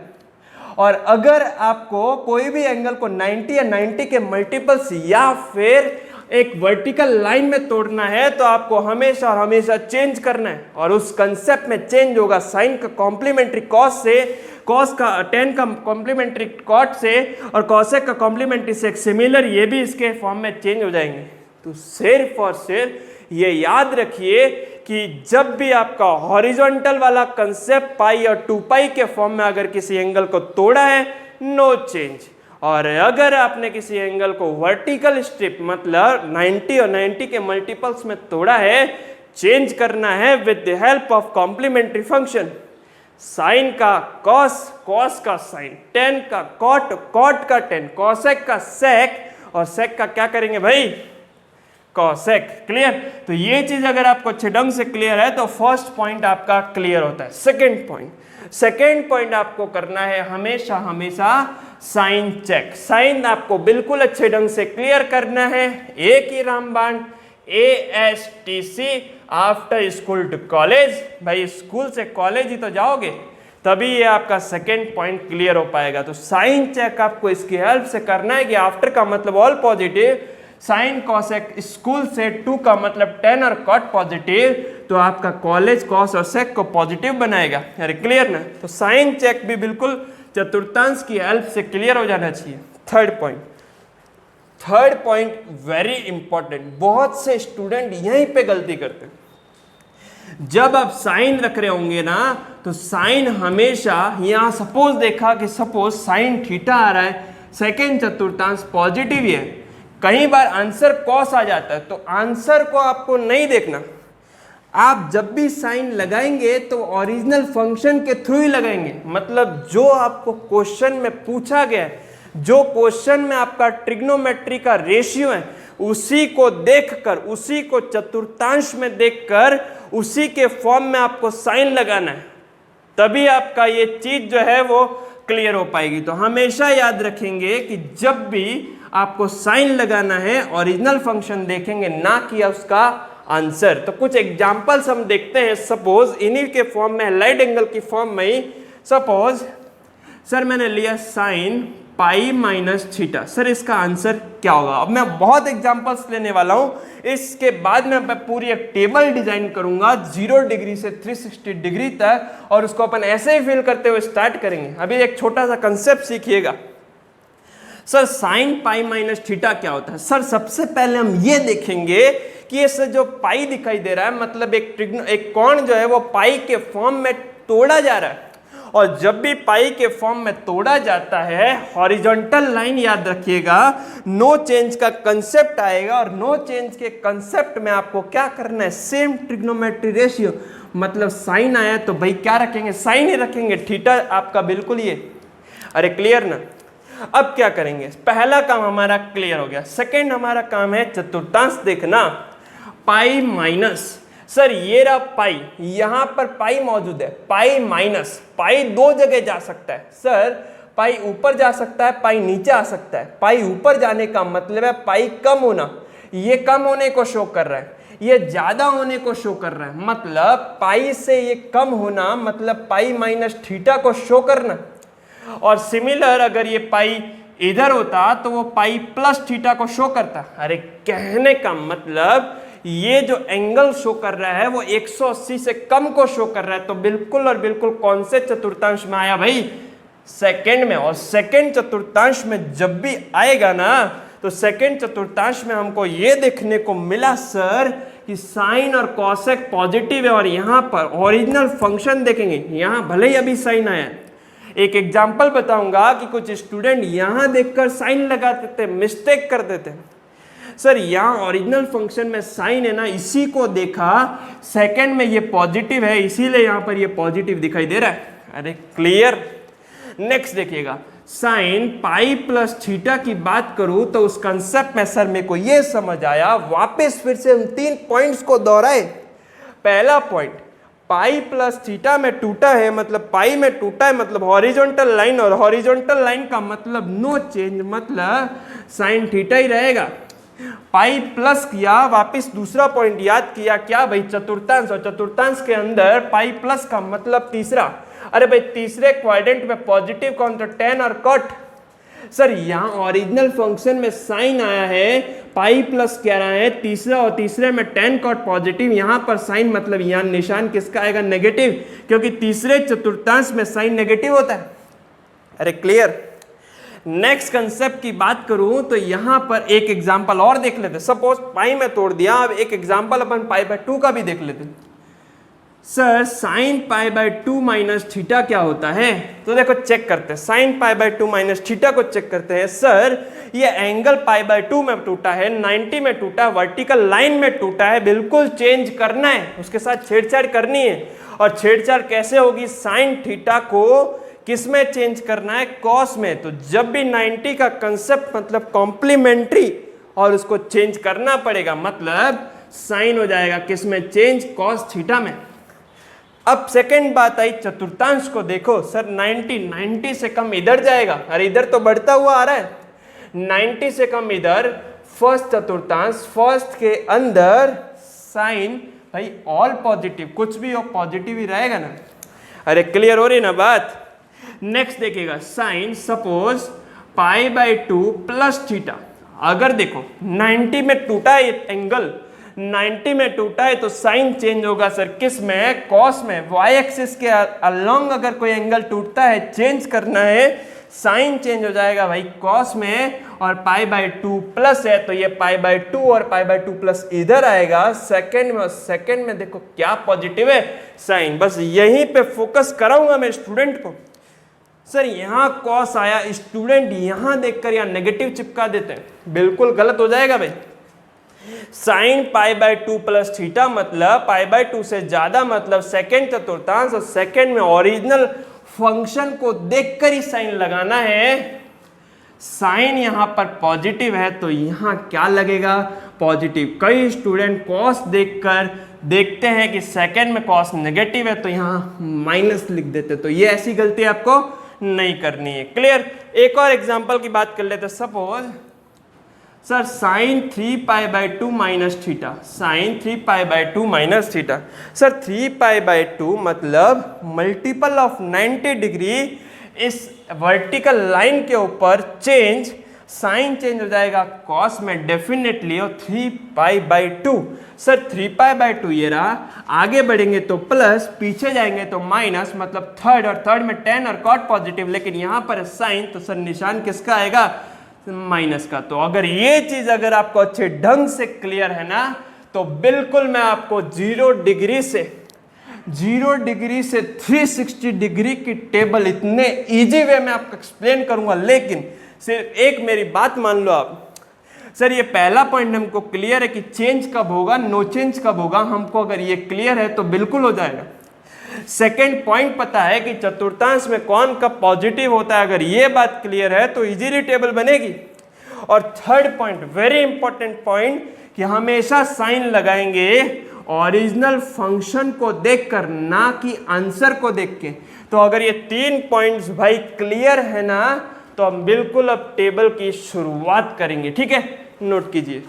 और अगर आपको कोई भी एंगल को 90 या 90 के मल्टीपल्स या फिर एक वर्टिकल लाइन में तोड़ना है तो आपको हमेशा और हमेशा चेंज करना है। और उस कंसेप्ट में चेंज होगा साइन का कॉम्प्लीमेंट्री कॉस से, कॉस का टेन का कॉम्प्लीमेंट्री कॉट से, और कॉसेक का कॉम्प्लीमेंट्री सेक। सिमिलर ये भी इसके फॉर्म में चेंज हो जाएंगे। तो सिर्फ और सिर्फ ये याद रखिए कि जब भी आपका हॉरिजॉन्टल वाला कंसेप्ट पाई और 2 पाई के फॉर्म में अगर किसी एंगल को तोड़ा है, नो चेंज। और अगर आपने किसी एंगल को वर्टिकल स्ट्रिप मतलब 90 और 90 के मल्टीपल्स में तोड़ा है, चेंज करना है with the help of complementary function. Sine का कॉस, कॉस का साइन, टेन का कॉट, कॉट का टेन, कॉसेक का सेक, और सेक का क्या करेंगे भाई? कॉसेक। क्लियर? तो ये चीज अगर आपको अच्छे ढंग से क्लियर है तो फर्स्ट पॉइंट आपका क्लियर होता है। सेकेंड पॉइंट आपको करना है हमेशा हमेशा साइन चेक। साइन आपको बिल्कुल अच्छे ढंग से क्लियर करना है। एक ही रामबाण ASTC after school to college. भाई स्कूल से कॉलेज ही तो जाओगे, तभी ये आपका सेकेंड पॉइंट क्लियर हो पाएगा। तो साइन चेक आपको इसकी हेल्प से करना है कि आफ्टर का मतलब all positive, sign cosec school से 2 का मतलब टेन और कॉट पॉजिटिव, तो आपका कॉलेज कॉस और सेक को पॉजिटिव बनाएगा। अरे क्लियर ना? तो साइन चेक भी बिल्कुल चतुर्थांश की हेल्प से क्लियर हो जाना चाहिए। थर्ड पॉइंट वेरी इंपॉर्टेंट, बहुत से स्टूडेंट यहीं पे गलती करते हैं। जब आप साइन रख रहे होंगे ना तो साइन हमेशा यहां सपोज देखा कि सपोज साइन थीटा आ रहा है, सेकेंड चतुर्थांश पॉजिटिव ही है। कई बार आंसर कॉस आ जाता है, तो आंसर को आपको नहीं देखना। आप जब भी साइन लगाएंगे तो ओरिजिनल फंक्शन के थ्रू ही लगाएंगे। मतलब जो आपको क्वेश्चन में पूछा गया है, जो क्वेश्चन में आपका ट्रिग्नोमेट्री का रेशियो है, उसी को देखकर, उसी को चतुर्थांश में देखकर, उसी के फॉर्म में आपको साइन लगाना है। तभी आपका ये चीज जो है वो क्लियर हो पाएगी। तो हमेशा याद रखेंगे कि जब भी आपको साइन लगाना है ओरिजिनल फंक्शन देखेंगे, ना कि उसका आंसर। तो कुछ एग्जांपल्स हम देखते हैं। सपोज इन्हीं के फॉर्म में, लाइट एंगल की फॉर्म में ही, सपोज सर मैंने लिया sign pi minus theta. Sir इसका आंसर क्या होगा? अब मैं बहुत एग्जांपल्स लेने वाला हूं, इसके बाद में मैं पूरी एक टेबल डिजाइन करूंगा 0 डिग्री से 360 डिग्री तक, और उसको अपन ऐसे ही फिल करते हुए स्टार्ट करेंगे। अभी एक छोटा सा कंसेप्ट सीखिएगा। Sir sine pi minus theta क्या होता है? सर सबसे पहले हम ये देखेंगे कि ये जो पाई दिखाई दे रहा है मतलब एक कोण जो है वो पाई के फॉर्म में तोड़ा जा रहा है, और जब भी पाई के फॉर्म में तोड़ा जाता है हॉरिजॉन्टल लाइन याद रखिएगा, नो चेंज का कंसेप्ट आएगा, और नो चेंज के कंसेप्ट में आपको क्या करना है, सेम ट्रिग्नोमेट्री रेशियो, मतलब साइन आया तो भाई क्या रखेंगे, साइन ही रखेंगे, थीटा आपका बिल्कुल ये। अरे क्लियर ना। अब क्या करेंगे, पहला काम हमारा क्लियर हो गया। सेकंड हमारा काम है चतुर्थांश देखना, पाई माइनस, सर ये रहा पाई, यहां पर पाई मौजूद है, पाई माइनस, पाई दो जगह जा सकता है सर, पाई ऊपर जा सकता है, पाई नीचे आ सकता है। पाई ऊपर जाने का मतलब है पाई कम होना, ये कम होने को शो कर रहा है, ये ज्यादा होने को शो कर रहा है, मतलब पाई से ये कम होना मतलब पाई माइनस थीटा को शो करना। और सिमिलर अगर ये पाई इधर होता तो वो पाई प्लस थीटा को शो करता। अरे कहने का मतलब ये जो एंगल शो कर रहा है वो 180 से कम को शो कर रहा है, तो बिल्कुल और बिल्कुल कौन से चतुर्थांश में आया भाई, सेकंड में। और सेकंड चतुर्थांश में जब भी आएगा ना तो सेकंड चतुर्थांश में हमको ये देखने को मिला सर कि साइन और कॉसेक पॉजिटिव है, और यहाँ पर ओरिजिनल फंक्शन देखेंगे, यहाँ भले ही अभी साइन आया है। एक एग्जाम्पल बताऊंगा कि कुछ स्टूडेंट यहां देखकर साइन लगाते थे, मिस्टेक कर देते सर, यहाँ ओरिजिनल फंक्शन में साइन है ना, इसी को देखा सेकंड में ये पॉजिटिव है, इसीलिए यहाँ पर ये पॉजिटिव दिखाई दे रहा है। अरे क्लियर। नेक्स्ट देखिएगा, साइन पाई प्लस थीटा की बात करूं तो उस कंसेप्ट में सर मेरे को ये समझ आया, वापस फिर से उन 3 पॉइंट्स को दोहराए। पहला पॉइंट, पाई प्लस थीटा में टूटा है, मतलब पाई में टूटा है मतलब हॉरिजॉन्टल लाइन, और हॉरिजॉन्टल लाइन का मतलब नो चेंज, मतलब साइन थीटा ही रहेगा। पाई प्लस किया, वापस दूसरा पॉइंट याद किया, क्या भाई, चतुर्थांश, और चतुर्थांश के अंदर पाई प्लस का मतलब तीसरा। अरे भाई तीसरे क्वाड्रेंट में पॉजिटिव कौन, तो tan और cot। सर यहाँ ओरिजिनल फंक्शन में साइन आया है, पाई प्लस कह रहा है तीसरा, और तीसरे में tan cot पॉजिटिव, यहाँ पर साइन मतलब यहाँ निशान किसका आएगा, नेगेटिव, क्योंकि तीसरे चतुर्थांश में साइन नेगेटिव होता है। अरे क्लियर। नेक्स्ट कंसेप्ट की बात करूं तो यहां पर एक एग्जांपल और देख लेते, सपोज पाई में तोड़ दिया, अब एक एग्जांपल अपन पाई बाय 2 का भी देख लेते। Sir sine pi by 2 minus theta क्या होता है, तो देखो चेक करते हैं, sine pi by 2 minus theta को चेक करते हैं। सर ये एंगल पाई बाय 2 में टूटा है, 90 में टूटा है, वर्टिकल लाइन में टूटा है, बिल्कुल चेंज करना है, उसके साथ छेड़छाड़ करनी है। और छेड़छाड़ कैसे होगी, साइन थीटा को किस में चेंज करना है, कॉस में। तो जब भी 90 का कंसेप्ट मतलब कॉम्प्लीमेंट्री, और उसको चेंज करना पड़ेगा, मतलब साइन हो जाएगा किस में चेंज, कॉस थीटा में। अब सेकंड बात आई चतुर्थांश को देखो, सर 90 से कम इधर जाएगा, अरे इधर तो बढ़ता हुआ आ रहा है, 90 से कम इधर, फर्स्ट चतुर्थांश, फर्स्ट के अंदर साइन भाई ऑल पॉजिटिव, कुछ भी हो पॉजिटिव ही रहेगा ना। अरे क्लियर हो रही ना बात। नेक्स्ट देखिएगा, sine suppose pi by 2 plus theta, अगर देखो 90 में टूटा है एंगल, 90 में टूटा है तो साइन चेंज होगा सर किस में, कॉस में। वाई एक्सिस के अलोंग अगर कोई एंगल टूटता है, चेंज करना है, साइन चेंज हो जाएगा भाई कॉस में, और पाई बाय 2 प्लस है तो ये पाई बाय 2 और पाई बाय 2 प्लस इधर आएगा सेकंड में, और सेकंड में देखो क्या पॉजिटिव है, साइन। बस यहीं पे फोकस कराऊंगा मैं स्टूडेंट को। सर यहाँ कॉस आया, स्टूडेंट यहाँ देखकर यहाँ नेगेटिव चिपका देते हैं, बिल्कुल गलत हो जाएगा भाई। Sine pi by 2 plus theta मतलब पाई बाय 2 से ज्यादा, मतलब सेकंड चतुर्थांश, और सेकंड में ओरिजिनल फंक्शन को देखकर ही साइन लगाना है। साइन यहाँ पर पॉजिटिव है तो यहाँ क्या लगेगा, पॉजिटिव। कई स्टूडेंट कॉस देखकर देखते हैं कि सेकंड में कॉस नेगेटिव है तो यहाँ माइनस लिख देते, तो ये ऐसी गलती आपको नहीं करनी है। क्लियर। एक और एग्जांपल की बात कर लेते, suppose sir sine 3 pi by 2 minus theta, sine 3 pi by 2 minus theta. Sir 3 pi by 2 मतलब मल्टीपल ऑफ 90 डिग्री इस वर्टिकल लाइन के ऊपर चेंज, साइन चेंज हो जाएगा कॉस में डेफिनेटली, और 3 pi by 2। Sir 3 pi by 2 ये रहा, आगे बढ़ेंगे तो प्लस, पीछे जाएंगे तो माइनस, मतलब थर्ड, और थर्ड में tan और cot पॉजिटिव, लेकिन यहाँ पर साइन, तो सर निशान किसका आएगा, माइनस का। तो अगर ये चीज अगर आपको अच्छे ढंग से क्लियर है ना, तो बिल्कुल मैं आपको 0 डिग्री से 360 डिग्री की टेबल इतने इजी वे में आपको एक्सप्लेन करूंगा। लेकिन सिर्फ एक मेरी बात मान लो आप, सर ये पहला पॉइंट हमको क्लियर है कि चेंज कब होगा, नो चेंज कब होगा, हमको अगर ये क्लियर है तो बिल्कुल हो जाएगा। सेकेंड पॉइंट पता है कि चतुर्थांश में कौन कब पॉजिटिव होता है, अगर ये बात क्लियर है तो इजीली टेबल बनेगी। और third point, very important point, कि हमेशा साइन लगाएंगे ओरिजिनल फंक्शन को देखकर, ना कि आंसर को देख के। तो अगर ये 3 पॉइंट्स भाई क्लियर है ना, तो हम बिल्कुल अब टेबल की शुरुआत करेंगे। ठीक है, नोट कीजिए।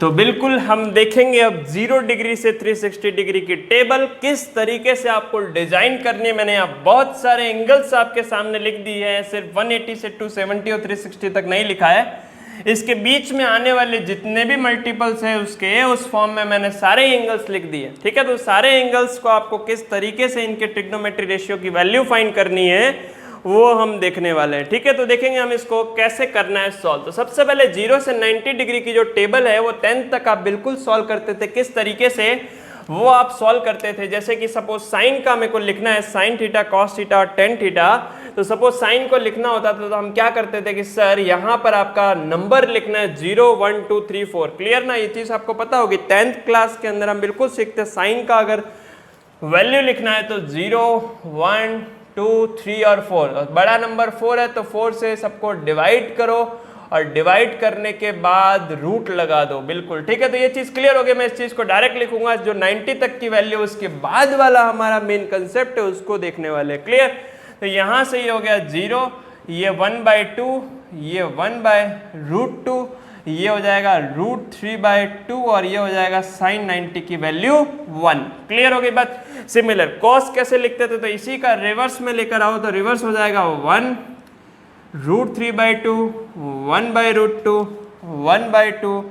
तो बिल्कुल हम देखेंगे अब 0 डिग्री से 360 डिग्री की टेबल किस तरीके से आपको डिजाइन करनी है। मैंने यहाँ बहुत सारे एंगल्स आपके सामने लिख दिए हैं, सिर्फ 180 से 270 और 360 तक नहीं लिखा है। इसके बीच में आने वाले जितने भी मल्टीपल्स हैं उसके उस फॉर्म में मैंने सारे एंगल्स लिख दिए। ठीक है, तो सारे एंगल्स को आपको किस तरीके से इनके ट्रिग्नोमेट्री रेशियो की वैल्यू फाइंड करनी है वो हम देखने वाले हैं। ठीक है, तो देखेंगे हम इसको कैसे करना है सॉल्व। तो सबसे पहले 0 से 90 डिग्री की जो टेबल है वो 10 तक आप बिल्कुल सॉल्व करते थे। किस तरीके से वो आप सॉल्व करते थे, जैसे कि सपोज साइन का मेरे को लिखना है, साइन थीटा, कॉस थीटा और टेन थीटा। तो सपोज साइन को लिखना होता था तो हम क्या करते थे कि सर यहाँ पर आपका नंबर लिखना है 0 1 2 3 4। क्लियर ना, ये चीज आपको पता होगी। 10th क्लास के अंदर हम बिल्कुल सीखते हैं साइन का अगर वैल्यू लिखना है तो 0 1 2 3 और 4, और बड़ा नंबर 4 है तो 4 से सबको डिवाइड करो और डिवाइड करने के बाद रूट लगा दो। बिल्कुल ठीक है, तो ये चीज क्लियर हो गई। मैं इस चीज को डायरेक्ट लिखूंगा, जो 90 तक की वैल्यू उसके बाद वाला हमारा मेन कंसेप्ट है उसको देखने वाले। क्लियर, तो यहां से ये हो गया 0, ये 1/2, ये 1/√2, ये हो जाएगा √3/2 और ये हो जाएगा sin 90 की वैल्यू 1। क्लियर हो गई बात। सिमिलर कॉस कैसे लिखते थे, तो इसी का रिवर्स में लेकर आओ तो रिवर्स हो जाएगा 1 √3/2 1/√2 1/2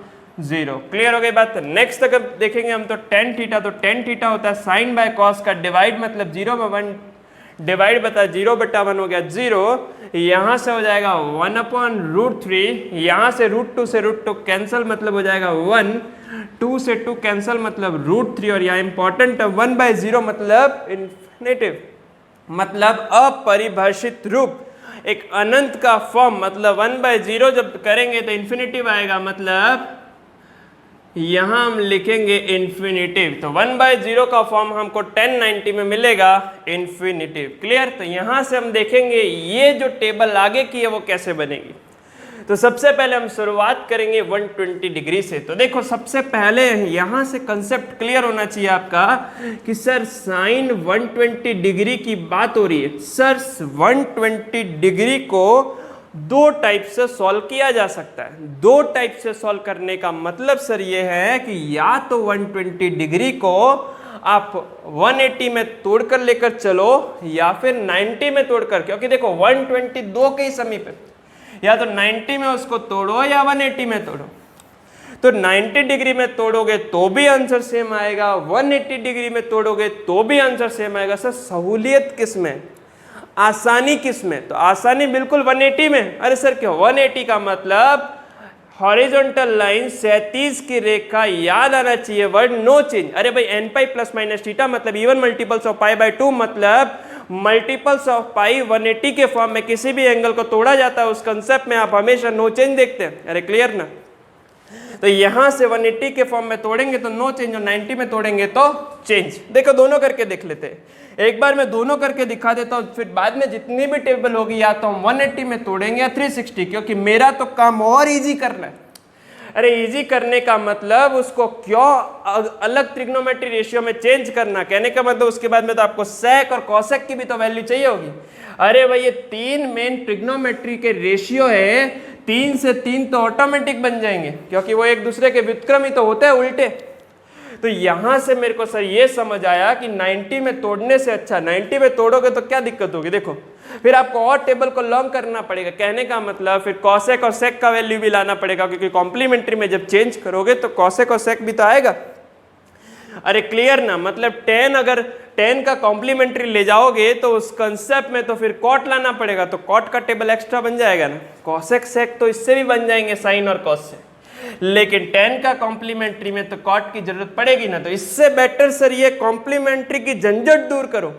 0। क्लियर हो गई बात। नेक्स्ट अगर देखेंगे हम तो tan थीटा, तो tan थीटा होता है sin बाय कॉस का डिवाइड, मतलब 0 में 1 डिवाइड बता 0/1 हो गया 0। यहां से हो जाएगा 1/√3, यहां से √2 से √2 कैंसिल, मतलब हो जाएगा 1, 2 से 2 कैंसिल मतलब √3, और यहाँ इंपॉर्टेंट 1/0 मतलब इन्फिनिटिव, मतलब अपरिभाषित रूप, एक अनंत का फॉर्म। मतलब 1/0 जब करेंगे तो इन्फिनिटिव आएगा, मतलब यहां हम लिखेंगे इन्फिनिटिव। तो 1/0 का फॉर्म हमको 1090 में मिलेगा इन्फिनिटिव। क्लियर, तो यहां से हम देखेंगे ये जो टेबल आगे की है वो कैसे बनेगी। तो सबसे पहले हम शुरुआत करेंगे 120 डिग्री से। तो देखो सबसे पहले यहां से कंसेप्ट क्लियर होना चाहिए आपका कि सर साइन 120 डिग्री की बात हो रही है। सर 120 डिग्री को 2 टाइप से सॉल्व किया जा सकता है। 2 टाइप से सॉल्व करने का मतलब सर ये है कि या तो 120 डिग्री को आप 180 में तोड़कर लेकर चलो या फिर 90 में तोड़कर, क्योंकि देखो 120 2 के ही समीप है, या तो 90 में उसको तोड़ो या 180 में तोड़ो। तो 90 डिग्री में तोड़ोगे तो भी आंसर सेम आएगा, 180 डिग्री में तोड़ोगे तो भी आंसर सेम आएगा। सर सहूलियत किस में, आसानी किस में, तो आसानी बिल्कुल 180 में। अरे सर क्यों 180 का मतलब हॉरिजॉन्टल लाइन 37 की रेखा, याद आना चाहिए वर्ड नो चेंज। अरे भाई n पाई प्लस माइनस थीटा मतलब इवन मल्टीपल्स ऑफ π/2, मतलब मल्टीपल्स ऑफ पाई 180 के फॉर्म में किसी भी एंगल को तोड़ा जाता है, उस कंसेप्ट में आप हमेशा नो चेंज देखते हैं। अरे क्लियर ना, तो यहां से 180 के फॉर्म में तोड़ेंगे तो नो चेंज, और 90 में तोड़ेंगे तो चेंज। देखो दोनों करके देख लेते हैं, एक बार मैं दोनों करके दिखा देता हूं, फिर बाद में जितनी भी टेबल होगी या तो हम 180 में तोड़ेंगे या 360, क्योंकि मेरा तो काम और इजी करना है। अरे इजी करने का मतलब उसको क्यों अलग ट्रिग्नोमेट्री रेशियो में चेंज करना, कहने का मतलब उसके बाद में तो आपको सेक और कॉसेक की भी तो वैल्यू चाहिए होगी। अरे भाई ये 3 मेन ट्रिग्नोमेट्री के रेशियो है, 3 से 3 तो ऑटोमेटिक बन जाएंगे, क्योंकि वो एक दूसरे के व्युत्क्रम ही तो होते हैं, उल्टे। तो यहां से मेरे को सर ये समझ आया कि 90 में तोड़ने से अच्छा 90 में तोड़ोगे तो क्या दिक्कत होगी। देखो फिर आपको और टेबल को लॉन्ग करना पड़ेगा, कहने का मतलब फिर कॉसेक और सेक का वैल्यू भी लाना पड़ेगा, क्योंकि कॉम्प्लीमेंट्री में जब चेंज करोगे तो कॉसेक और सेक भी तो आएगा। अरे क्लियर ना, मतलब 10 अगर 10 का कॉम्प्लीमेंट्री ले जाओगे तो उस कंसेप्ट में तो फिर कॉट लाना पड़ेगा, तो कॉट का टेबल एक्स्ट्रा बन जाएगा ना। कॉसेक सेक तो इससे भी बन जाएंगे साइन और कॉस से। लेकिन tan का कॉम्प्लीमेंट्री में तो cot की जरूरत पड़ेगी ना, तो इससे बेटर सर ये कॉम्प्लीमेंट्री की झंझट दूर करो।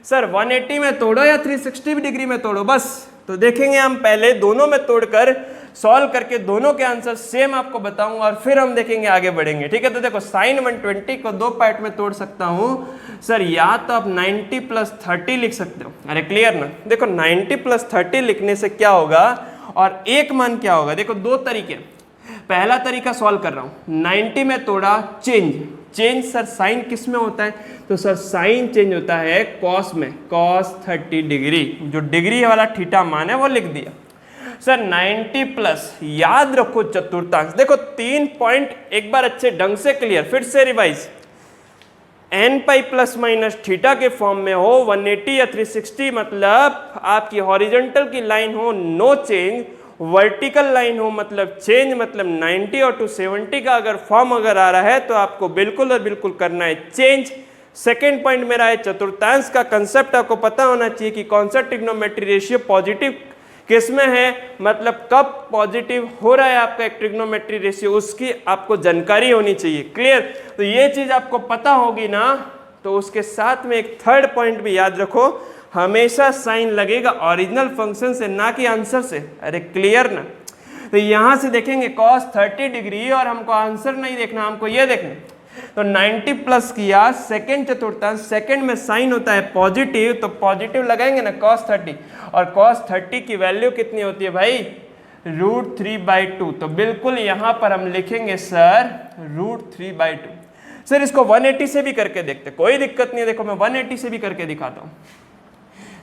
सर 180 में तोड़ो या 360 डिग्री में तोड़ो बस। तो देखेंगे हम पहले दोनों में तोड़कर सॉल्व करके दोनों के आंसर सेम आपको बताऊंगा और फिर हम देखेंगे आगे बढ़ेंगे, ठीक है। तो देखो साइन 120 को दो पार्ट में तोड़ सकता हूं सर, या तो आप 90 प्लस 30 लिख सकते हो। अरे क्लियर ना, देखो 90 प्लस 30 लिखने से क्या होगा और एक मान क्या होगा। देखो दो तरीके, पहला तरीका सॉल्व कर रहा हूं, 90 में तोड़ा चेंज सर साइन किस में होता है, तो सर साइन चेंज होता है कॉस में, कॉस 30 डिग्री, जो डिग्री वाला थीटा मान है वो लिख दिया। सर 90 प्लस, याद रखो चतुर्थांश, देखो 3 पॉइंट एक बार अच्छे ढंग से क्लियर, फिर से revise, N pi plus minus theta के फॉर्म में हो, 180 या 360 मतलब आपकी हॉरिजॉन्टल की लाइन हो नो चेंज, वर्टिकल लाइन हो मतलब चेंज, मतलब 90 और 270 का अगर फॉर्म अगर आ रहा है तो आपको बिल्कुल और बिल्कुल करना है चेंज। सेकेंड पॉइंट मेरा है चतुर्थांश का कंसेप्ट आपको पता होना चाहिए कि कौन सा ट्रिग्नोमेट्री रेशियो पॉजिटिव किस में है, मतलब कब पॉजिटिव हो रहा है आपका एक ट्रिग्नोमेट्री रेशियो, उसकी आपको जानकारी होनी चाहिए। क्लियर, तो ये चीज आपको पता होगी ना, तो उसके साथ में एक थर्ड पॉइंट भी याद रखो, हमेशा साइन लगेगा ओरिजिनल फंक्शन से ना कि आंसर से। अरे क्लियर ना, तो यहां से देखेंगे cos 30 डिग्री और हमको आंसर नहीं देखना, हमको ये देखना। तो 90 प्लस किया, सेकेंड चतुर्थांश, सेकेंड में साइन होता है पॉजिटिव, तो पॉजिटिव लगाएंगे ना cos 30, और cos 30 की वैल्यू कितनी होती है भाई, √3/2, तो बिल्कुल यहां पर हम लिखेंगे सर √3/2। सर इसको 180 से भी करके देखते, कोई दिक्कत नहीं है, देखो मैं 180 से भी करके दिखाता हूं।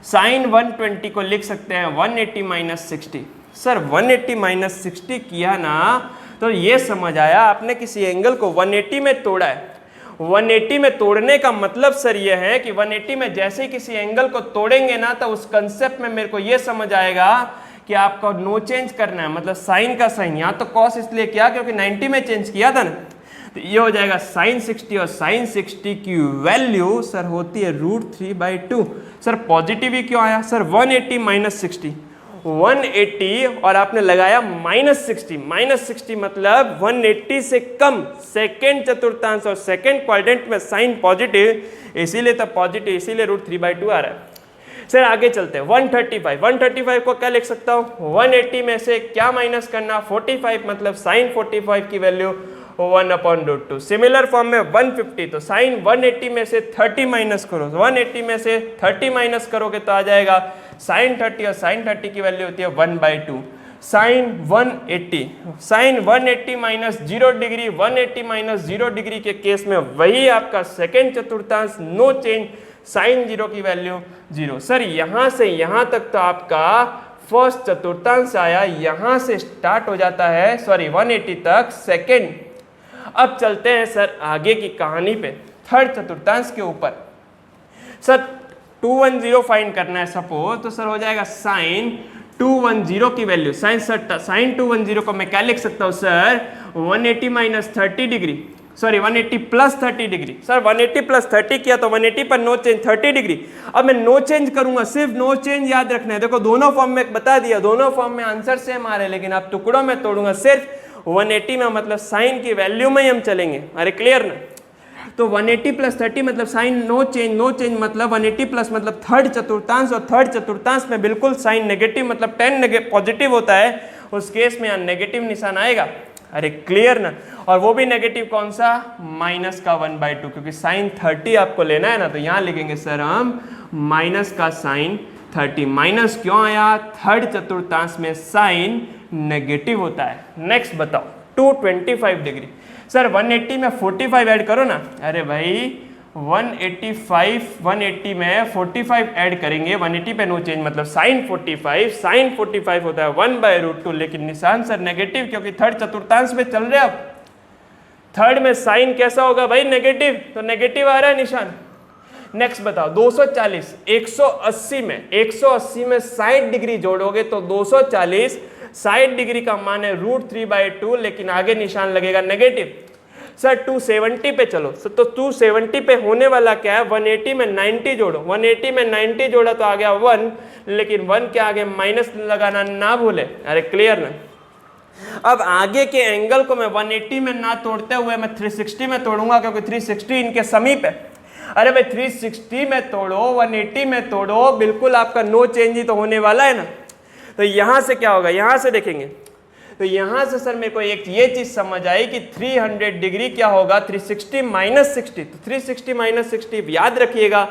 साइन 120 को लिख सकते हैं 180 माइनस 60। सर 180 माइनस 60 किया ना, तो ये समझ आया आपने किसी एंगल को 180 में तोड़ा है। 180 में तोड़ने का मतलब सर ये है कि 180 में जैसे ही किसी एंगल को तोड़ेंगे ना, तो उस कंसेप्ट में मेरे को ये समझ आएगा कि आपको नो चेंज करना है, मतलब साइन का साइन, यहाँ तो कॉस इसलिए किया क्योंकि 90 में चेंज किया था ना, तो ये हो जाएगा साइन 60, और साइन 60 की वैल्यू सर होती है √3/2। सर पॉजिटिव ही क्यों आया, सर 180 माइनस 60, 180 और आपने लगाया -60 मतलब 180 से कम, सेकेंड चतुर्थांश और सेकेंड क्वाड्रेंट में साइन पॉजिटिव, इसीलिए तो पॉजिटिव, इसीलिए √3/2 आ रहा है। सर आगे चलते हैं, 135 को क्या लिख सकता हूँ, 180 में से क्या माइनस करना, 45 मतलब साइन 45 की वैल्यू 1/√2। सिमिलर फॉर्म में 150, तो साइन 180 में से 30 माइनस करो, 180 में से 30 माइनस करोगे तो आ जाएगा साइन 30, और साइन 30 की वैल्यू होती है 1/2। Sine 180 minus 0 degree, 180 minus 0 degree के केस में वही आपका सेकेंड चतुर्थांश नो चेंज, साइन 0 की वैल्यू 0। सर यहां से यहां तक तो आपका फर्स्ट चतुर्थांश आया, यहां से स्टार्ट हो जाता है, सॉरी 180 तक सेकेंड। अब चलते हैं सर आगे की कहानी पे, थर्ड चतुर्थांश के ऊपर। सर 210 फाइंड करना है सपोज, तो सर हो जाएगा साइन 210 की वैल्यू, साइन 210 को मैं क्या लिख सकता हूँ sir, 180 minus 30 degree, sorry 180 plus 30 degree. Sir 180 plus 30 किया तो 180 पर नो चेंज 30 डिग्री। अब मैं नो चेंज करूंगा, सिर्फ नो चेंज याद रखना है। देखो दोनों फॉर्म में बता दिया, दोनों फॉर्म में आंसर सेम आ रहे हैं, लेकिन आप टुकड़ों में तोड़ूंगा, सिर्फ 180 में मतलब साइन की वैल्यू में ही हम चलेंगे। अरे क्लियर ना, तो 180 प्लस 30 मतलब साइन नो चेंज मतलब 180 प्लस मतलब थर्ड चतुर्थांश, और थर्ड चतुर्थांश में बिल्कुल साइन नेगेटिव मतलब 10 पॉजिटिव होता है, उस केस में यहाँ नेगेटिव निशान आएगा। अरे क्लियर ना, और वो भी नेगेटिव कौन सा, माइनस का 1/2, क्योंकि साइन 30 आपको लेना है ना, तो यहाँ लिखेंगे सर हम माइनस का साइन 30। माइनस क्यों आया, थर्ड चतुर्थांश में साइन नेगेटिव होता है। नेक्स्ट बताओ 225 डिग्री। सर 180 में 45 ऐड करो ना, अरे भाई 180 में 45 ऐड करेंगे, 180 पे नो चेंज मतलब साइन 45 होता है 1/√2, लेकिन निशान सर नेगेटिव, क्योंकि थर्ड चतुर्थांश में चल रहे हैं। अब थर्ड में साइन कैसा होगा भाई, नेगेटिव, तो नेगेटिव आ रहा है निशान। नेक्स्ट बताओ 240, 180 में 60 डिग्री जोड़ोगे तो 240, 60 डिग्री का मान है √3/2, लेकिन आगे निशान लगेगा नेगेटिव। सर 270 पे चलो, तो 270 पे होने वाला क्या है, 180 में 90 जोड़ो, 180 में 90 जोड़ा तो आ गया 1, लेकिन 1 के आगे माइनस लगाना ना भूले। अरे क्लियर ना, अब आगे के एंगल को मैं 180 में ना तोड़ते हुए मैं 360 में तोड़ूंगा, क्योंकि 360 इनके समीप है। अरे भाई 360 में तोड़ो, 180 में तोड़ो, बिल्कुल आपका नो चेंज ही तो होने वाला है ना। तो यहां से क्या होगा, यहां से देखेंगे तो यहां से सर मेरे को एक ये चीज समझ आई कि 300 डिग्री क्या होगा, 360 माइनस 60। तो 360 माइनस 60 याद रखिएगा,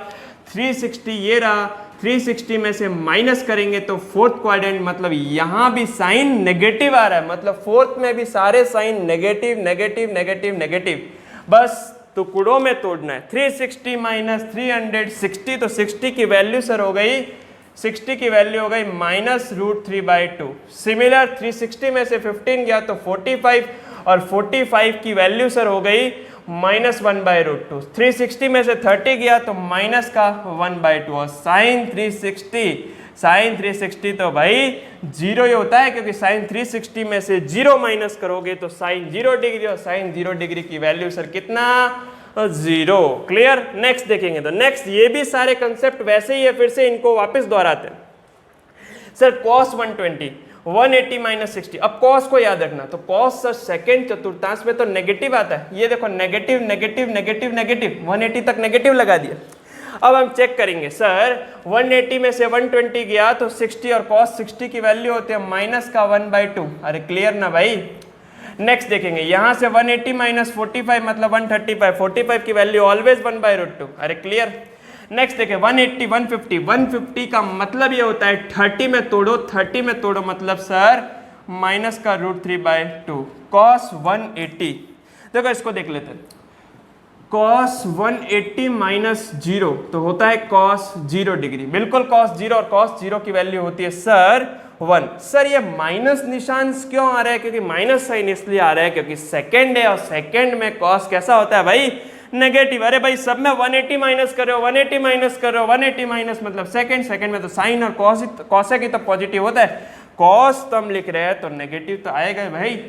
360 ये रहा, 360 में से माइनस करेंगे तो फोर्थ क्वाड्रेंट, मतलब यहां भी साइन नेगेटिव आ रहा है, मतलब फोर्थ में भी सारे sine negative negative negative negative, बस टुकड़ों में तोड़ना है। 360 माइनस 360, तो 60 की वैल्यू सर हो गई, 60 की वैल्यू हो गई -√3/2। सिमिलर 360 में से 15 गया तो 45, और 45 की वैल्यू सर हो गई -1/√2। 360 में से 30 गया तो माइनस का 1/2, और साइन 360 तो भाई जीरो ही होता है, क्योंकि साइन 360 में से 0 माइनस करोगे तो साइन 0 डिग्री, और साइन 0 डिग्री की वैल्यू सर कितना, 0। क्लियर। नेक्स्ट देखेंगे तो नेक्स्ट ये भी सारे कंसेप्ट वैसे ही है, फिर से इनको वापस दोहराते हैं। Sir cos 120, 180 minus 60। अब cos को याद रखना, तो cos सर सेकेंड चतुर्थांश में तो नेगेटिव आता है, ये देखो नेगेटिव नेगेटिव नेगेटिव नेगेटिव, 180 तक नेगेटिव लगा दिया। अब हम चेक करेंगे सर 180 में से 120 गया तो 60, और cos 60 की वैल्यू होती है माइनस का 1/2। अरे क्लियर ना भाई। नेक्स्ट देखेंगे, यहां से 180 माइनस 45 मतलब 135, 45 की वैल्यू ऑलवेज 1/√2। अरे क्लियर। नेक्स्ट देखें 180, 150, 150 का मतलब ये होता है 30 में तोड़ो, 30 में तोड़ो मतलब सर माइनस का √3/2। cos 180, देखो इसको देख लेते हैं, cos 180 माइनस 0 तो होता है cos 0 डिग्री, बिल्कुल cos 0, और cos 0 की वैल्यू होती है सर 1। सर ये माइनस निशान क्यों आ रहा है, क्योंकि माइनस साइन इसलिए आ रहा है क्योंकि सेकंड है, और सेकंड में cos कैसा होता है भाई, नेगेटिव। अरे भाई सब में 180 माइनस कर रहे हो, 180 माइनस कर रहे हो, 180 माइनस मतलब सेकंड, सेकंड में तो साइन और cos है कि तो पॉजिटिव होता है, cos तो हम लिख रहे हैं तो नेगेटिव तो आएगा भाई।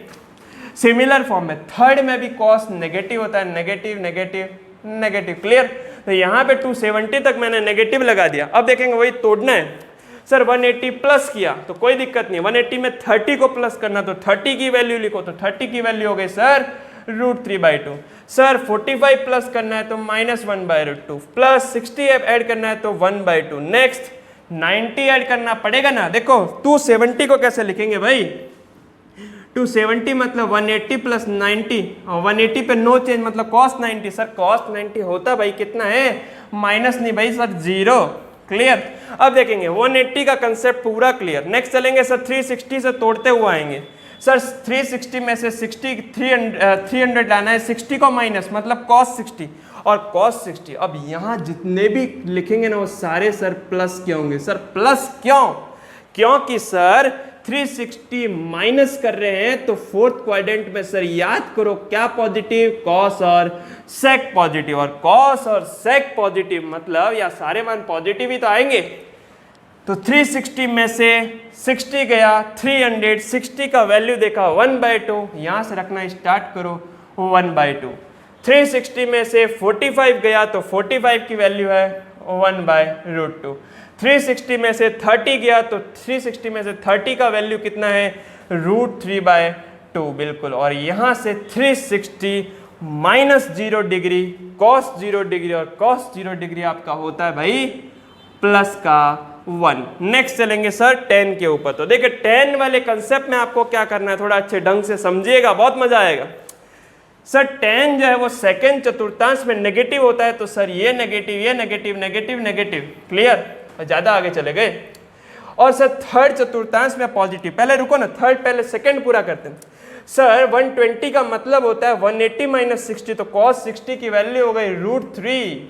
सिमिलर फॉर्म में थर्ड में भी cos नेगेटिव होता है, नेगेटिव नेगेटिव नेगेटिव। क्लियर। तो यहाँ पे 270 तक मैंने नेगेटिव लगा दिया। अब देखेंगे वही तोड़ना है सर, 180 प्लस किया तो कोई दिक्कत नहीं, 180 में 30 को प्लस करना तो 30 की वैल्यू लिखो, तो 30 की वैल्यू हो गई सर √3/2। सर 45 प्लस करना है तो -1/√2, प्लस 60 ऐड करना है तो 1/2। नेक्स्ट 90 ऐड करना पड़ेगा ना। देखो 270 को कैसे लिखेंगे भाई, 270 मतलब 180 प्लस 90, और 180 पे नो चेंज मतलब cos 90। सर cos 90 होता भाई कितना है, माइनस नहीं भाई सर 0। क्लियर। अब देखेंगे 180 का कंसेप्ट पूरा क्लियर। नेक्स्ट चलेंगे सर 360 से तोड़ते हुए आएंगे। सर 360 में से 300 लाना है, 60 को माइनस मतलब cos 60, और cos 60। अब यहाँ जितने भी लिखेंगे ना वो सारे सर प्लस क्या होंगे, सर प्लस क्यों, क्योंकि सर 360 माइनस कर रहे हैं तो फोर्थ क्वाड्रेंट में सर याद करो क्या पॉजिटिव, cos और sec पॉजिटिव, और cos और sec पॉजिटिव मतलब या सारे मान पॉजिटिव ही तो आएंगे। तो 360 में से 60 गया, 360 का वैल्यू देखा 1/2, यहां से रखना स्टार्ट करो 1/2। 360 में से 45 गया तो 45 की वैल्यू है 1/√2। 360 में से 30 गया तो 360 में से 30 का वैल्यू कितना है √3/2 बिल्कुल। और यहाँ से 360 -0 डिग्री, cos 0 डिग्री, और cos 0 डिग्री आपका होता है भाई प्लस का 1। नेक्स्ट चलेंगे सर tan के ऊपर। तो देखिए tan वाले कंसेप्ट में आपको क्या करना है, थोड़ा अच्छे ढंग से समझिएगा, बहुत मजा आएगा। सर tan जो है वो सेकेंड चतुर्थांश में नेगेटिव होता है, तो सर ये नेगेटिव ये नेगेटिव नेगेटिव नेगेटिव। क्लियर। ज्यादा आगे चले गए। और सर थर्ड चतुर्थांश में पॉजिटिव। पहले रुको ना, थर्ड पहले सेकंड पूरा करते हैं। सर 120 का मतलब होता है 180 माइनस 60, तो cos 60 की वैल्यू हो गई √3।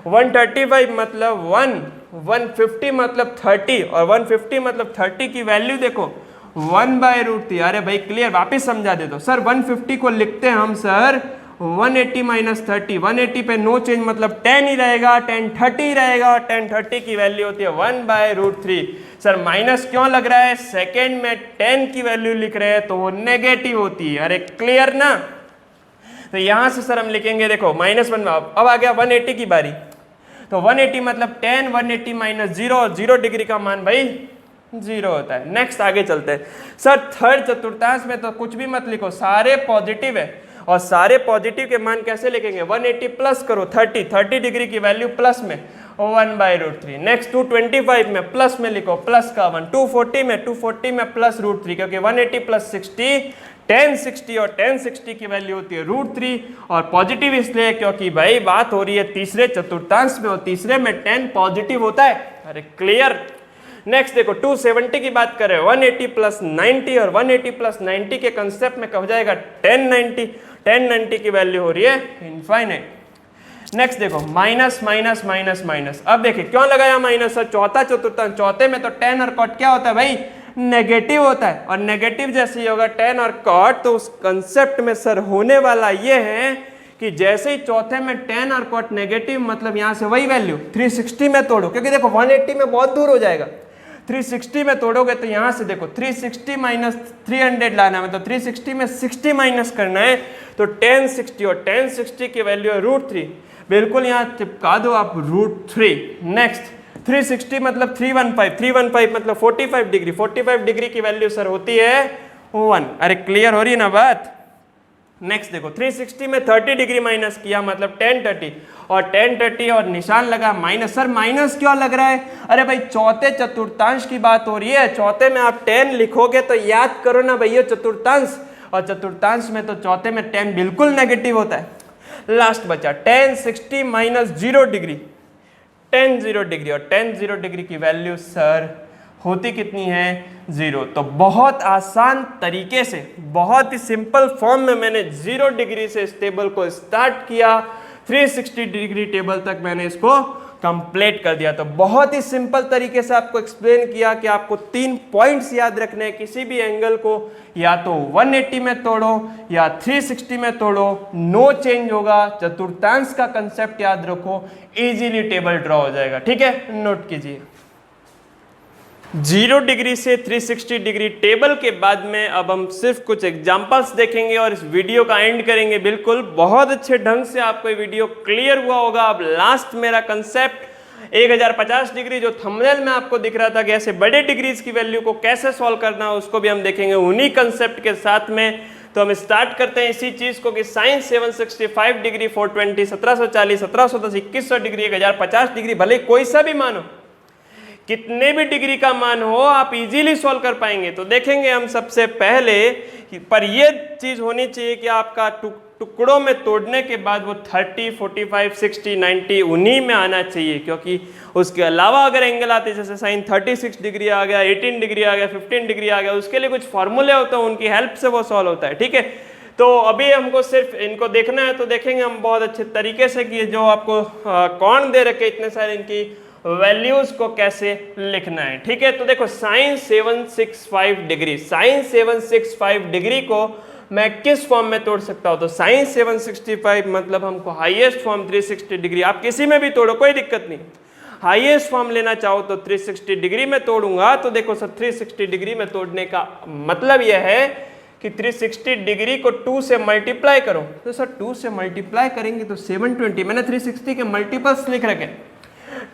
135 मतलब 1, 150 मतलब 30, और 150 मतलब 30 की वैल्यू देखो 1/√3। अरे भाई क्लियर, वापिस समझा दे दो। सर 150 को लिखते हैं हम सर 180 माइनस 30, 180 पे नो चेंज मतलब 10 ही रहेगा, 10 30 रहेगा, 10 30 की वैल्यू होती है 1/√3। सर माइनस क्यों लग रहा है, सेकेंड में 10 की वैल्यू लिख रहे हैं तो वो नेगेटिव होती है। अरे क्लियर ना। तो यहां से सर हम लिखेंगे देखो -1। अब आ गया 180 की बारी, तो 180 मतलब 10, 180 माइनस 0, और 0 डिग्री का मान भाई 0 होता है। नेक्स्ट आगे चलते हैं। सर थर्ड चतुर्थांश में तो कुछ भी मत लिखो, सारे पॉजिटिव है और सारे पॉजिटिव के मान कैसे लिखेंगे, 180 प्लस करो 30 डिग्री की वैल्यू प्लस में 1/√3। नेक्स्ट 225 में प्लस में लिखो प्लस का 1, 240 में प्लस √3, क्योंकि 180 प्लस 60 1060 और 1060 की वैल्यू होती है √3। और पॉजिटिव इसलिए क्योंकि भाई बात हो रही है तीसरे चतुर्थांश में और तीसरे में 10 पॉजिटिव होता है। अरे क्लियर। नेक्स्ट देखो 270 की बात करें, 180 प्लस 90 और 180 प्लस 90 के कंसेप्ट में कब जाएगा 1090 की वैल्यू हो रही है इनफाइनाइट। नेक्स्ट देखो माइनस माइनस माइनस माइनस, अब देखिए क्यों लगाया माइनस, सर चौथा चतुर्थांश, चौथे में तो tan और cot क्या होता है भाई, नेगेटिव होता है, और नेगेटिव जैसे ही होगा tan और cot, तो उस कंसेप्ट में सर होने वाला ये है कि जैसे ही चौथे में tan और cot नेगेटिव, मतलब यहाँ से वही वैल्यू 360 में तोड़ो, क्योंकि देखो 180 में बहुत दूर हो जाएगा, 360 में तोड़ोगे तो यहाँ से देखो 360 माइनस 300 लाना है, मतलब 360 में 60 माइनस करना है, तो 1060 और 1060 की वैल्यू है √3, बिल्कुल यहाँ चिपका दो आप √3। नेक्स्ट 360 मतलब 315 मतलब 45 डिग्री, 45 डिग्री की वैल्यू सर होती है 1। अरे क्लियर हो रही है ना बात। नेक्स्ट देखो 360 में 30 डिग्री माइनस किया मतलब 1030, और 1030 और निशान लगा माइनस। सर माइनस क्यों लग रहा है, अरे भाई चौथे चतुर्थांश की बात हो रही है, चौथे में आप 10 लिखोगे तो याद करो ना भैया चतुर्थांश, और चतुर्थांश में तो चौथे में 10 बिल्कुल नेगेटिव होता है। लास्ट बचा 1060 माइनस 0 डिग्री, 10 डिग्री, और 10 डिग्री की वैल्यू सर होती कितनी है 0। तो बहुत आसान तरीके से, बहुत ही सिंपल फॉर्म में मैंने 0 डिग्री से इस टेबल को स्टार्ट किया, 360 डिग्री टेबल तक मैंने इसको कंप्लीट कर दिया। तो बहुत ही सिंपल तरीके से आपको एक्सप्लेन किया कि आपको 3 पॉइंट्स याद रखने हैं, किसी भी एंगल को या तो 180 में तोड़ो या 360 में तोड़ो, नो चेंज होगा, चतुर्थांश का कंसेप्ट याद रखो, इजीली टेबल ड्रॉ हो जाएगा। ठीक है, नोट कीजिए। 0 डिग्री से 360 डिग्री टेबल के बाद में अब हम सिर्फ कुछ एग्जांपल्स देखेंगे और इस वीडियो का एंड करेंगे। बिल्कुल बहुत अच्छे ढंग से आपको ये वीडियो क्लियर हुआ होगा। अब लास्ट मेरा कंसेप्ट 1050 डिग्री जो थंबनेल में आपको दिख रहा था कि ऐसे बड़े डिग्रीज की वैल्यू को कैसे सॉल्व करना है, उसको भी हम देखेंगे उन्हीं कंसेप्ट के साथ में। तो हम स्टार्ट करते हैं इसी चीज को कि साइन 765 डिग्री, 420, 1740, 1710, 2100 डिग्री, 1050 डिग्री, भले कोई सा भी मानो, कितने भी डिग्री का मान हो, आप इजीली सॉल्व कर पाएंगे। तो देखेंगे हम सबसे पहले, पर ये चीज होनी चाहिए कि आपका टुकड़ों में तोड़ने के बाद वो 30, 45, 60, 90 उन्हीं में आना चाहिए, क्योंकि उसके अलावा अगर एंगल आते जैसे साइन 36 डिग्री आ गया, 18 डिग्री आ गया, 15 डिग्री आ गया, उसके लिए कुछ फॉर्मूले होते हैं, उनकी हेल्प से वो सॉल्व होता है। ठीक है, तो अभी हमको सिर्फ इनको देखना है, तो देखेंगे हम बहुत अच्छे तरीके से कि जो आपको कौन दे रखे इतने सारे इनकी वैल्यूज को कैसे लिखना है। ठीक है, तो देखो साइन 765 डिग्री, साइन 765 डिग्री को मैं किस फॉर्म में तोड़ सकता हूं, तो साइन 765 मतलब हमको हाईएस्ट फॉर्म 360 डिग्री, आप किसी में भी तोड़ो कोई दिक्कत नहीं, हाईएस्ट फॉर्म लेना चाहो तो 360 डिग्री में तोड़ूंगा। तो देखो सर 360 डिग्री में तोड़ने का मतलब यह है कि 360 डिग्री को 2 से मल्टीप्लाई करो, तो सर 2 से मल्टीप्लाई करेंगे तो 720, मैंने 360 के मल्टीपल्स लिख रखे,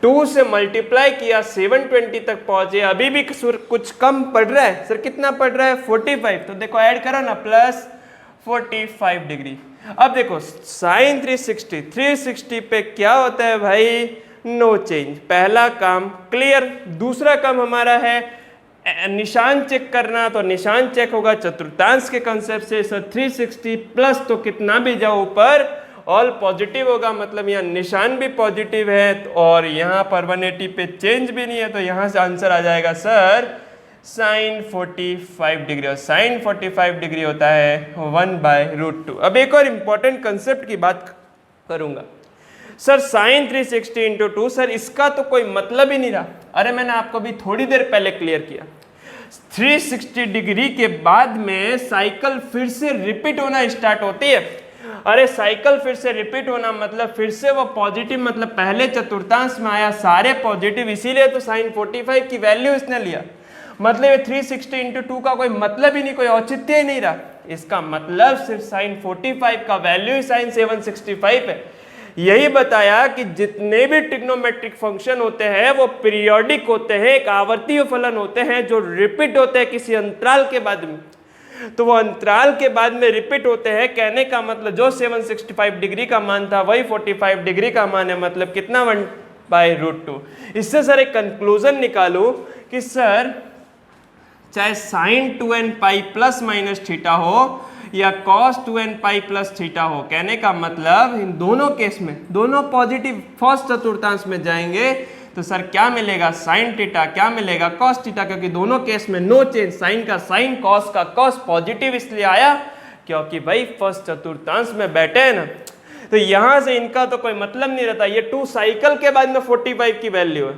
2 से मल्टीप्लाई किया 720 तक पहुंचे, अभी भी कुछ कम पड़ रहा है, सर कितना पड़ रहा है 45, तो देखो ऐड करो ना प्लस 45 डिग्री। अब देखो साइन 360 पे क्या होता है भाई, नो चेंज, पहला काम क्लियर। दूसरा काम हमारा है निशान चेक करना, तो निशान चेक होगा चतुर्थांश के कंसेप्ट से, सर 360 प्लस तो कितना भी जाओ ऊपर ऑल पॉजिटिव होगा, मतलब यहाँ निशान भी पॉजिटिव है, और यहाँ पर 180 पे चेंज भी नहीं है, तो यहाँ से आंसर आ जाएगा सर साइन 45 डिग्री, और साइन 45 डिग्री होता है 1/√2। अब एक और इम्पॉर्टेंट कंसेप्ट की बात करूंगा, सर साइन 360 इंटू 2, सर इसका तो कोई मतलब ही नहीं रहा। अरे मैंने आपको भी थोड़ी देर पहले क्लियर किया, 360 डिग्री के बाद में साइकिल फिर से रिपीट होना स्टार्ट होती है। अरे साइकिल फिर से रिपीट होना मतलब फिर से वो पॉजिटिव, मतलब पहले चतुर्थांश में आया सारे पॉजिटिव, इसीलिए तो साइन 45 की वैल्यू इसने लिया, मतलब ये 360 इंटू 2 का कोई मतलब ही नहीं, कोई औचित्य ही नहीं रहा। इसका मतलब सिर्फ साइन 45 का वैल्यू ही साइन 765 है। यही बताया कि जितने भी ट्रिग्नोमेट्रिक फंक्शन होते हैं वो पीरियोडिक होते हैं, एक आवर्तीय फलन होते हैं जो रिपीट होते हैं किसी अंतराल के बाद में। तो वो अंतराल के बाद में रिपीट होते हैं, कहने का मतलब जो 765 डिग्री का मान था वही 45 डिग्री का मान है, मतलब कितना 1/√2। इससे सर एक कंक्लूजन निकालो कि सर चाहे sine 2n pi plus minus theta हो या cos 2n pi plus theta हो, कहने का मतलब इन दोनों केस में दोनों पॉजिटिव फर्स्ट चतुर्थांश में जाएंगे तो सर क्या मिलेगा साइन थीटा, क्या मिलेगा कॉस थीटा, क्योंकि दोनों केस में नो चेंज, साइन का साइन कॉस का कॉस, पॉजिटिव इसलिए आया क्योंकि भाई फर्स्ट चतुर्थांश में बैठे हैं ना। तो यहां से इनका तो कोई मतलब नहीं रहता। ये 2 साइकिल के बाद में 45 की वैल्यू है,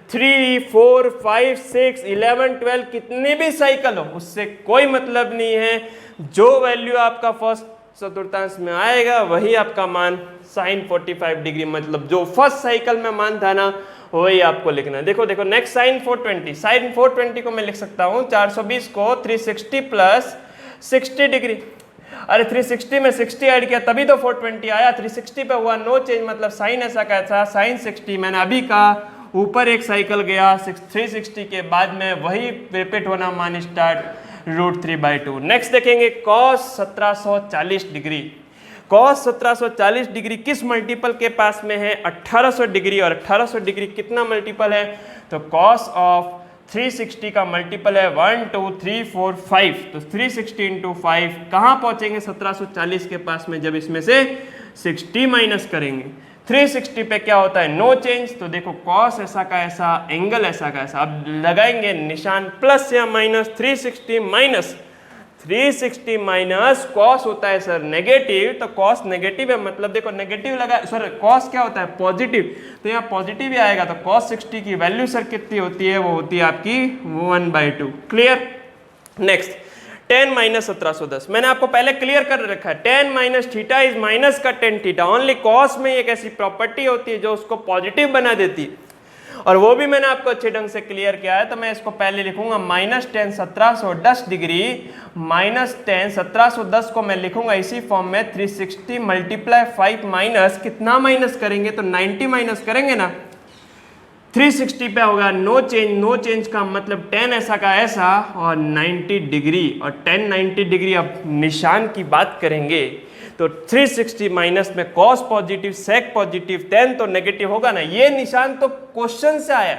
3, 4, 5, 6, 11, 12 कितनी भी साइकिल हो उससे कोई मतलब नहीं है। जो वैल्यू आपका फर्स्ट चतुर्थांश में आएगा वही आपका मान साइन 45 डिग्री, मतलब जो फर्स्ट साइकिल में मान था ना वही आपको लिखना है। देखो देखो नेक्स्ट साइन 420, साइन 420 को मैं लिख सकता हूँ 420 को 360 प्लस 60 डिग्री। अरे 360 में 60 ऐड किया तभी तो 420 आया, 360 पे हुआ नो चेंज, मतलब साइन ऐसा कैसा साइन 60। मैंने अभी कहा ऊपर एक साइकिल गया 360 के बाद में वही रिपीट होना मान स्टार्ट √3/2। नेक्स्ट देखेंगे कॉस 1740 डिग्री। कॉस 1740 डिग्री किस मल्टीपल के पास में है 1800 डिग्री, और 1800 डिग्री कितना मल्टीपल है तो कॉस ऑफ 360 का मल्टीपल है 1 2 3 4 5, तो 360 इंटू 5 कहाँ पहुंचेंगे 1740 के पास में जब इसमें से 60 माइनस करेंगे। 360 पे क्या होता है नो चेंज, तो देखो कॉस ऐसा का ऐसा एंगल ऐसा का ऐसा, अब लगाएंगे निशान प्लस या माइनस, 360 माइनस कॉस होता है सर नेगेटिव, तो कॉस नेगेटिव है मतलब देखो नेगेटिव लगा सर कॉस क्या होता है पॉजिटिव, तो यहाँ पॉजिटिव ही आएगा। तो कॉस 60 की वैल्यू सर कितनी होती है, वो होती है आपकी 1/2। क्लियर। नेक्स्ट tan माइनस 1710 मैंने आपको पहले क्लियर कर रखा है, tan minus theta is minus का tan थीटा। ओनली कॉस में एक ऐसी प्रॉपर्टी होती है जो उसको पॉजिटिव बना देती है, और वो भी मैंने आपको अच्छे ढंग से क्लियर किया है। तो मैं इसको पहले लिखूंगा minus tan 1710 degree, minus tan 1710 को मैं लिखूंगा इसी फॉर्म में 360 मल्टीप्लाई 5 माइनस कितना माइनस करेंगे तो 90 माइनस करेंगे ना, 360 पे होगा नो चेंज, नो चेंज का मतलब tan ऐसा का ऐसा और 90 डिग्री, और tan 90 डिग्री। अब निशान की बात करेंगे तो 360 माइनस में cos positive sec positive tan तो नेगेटिव होगा ना, ये निशान तो क्वेश्चन से आया।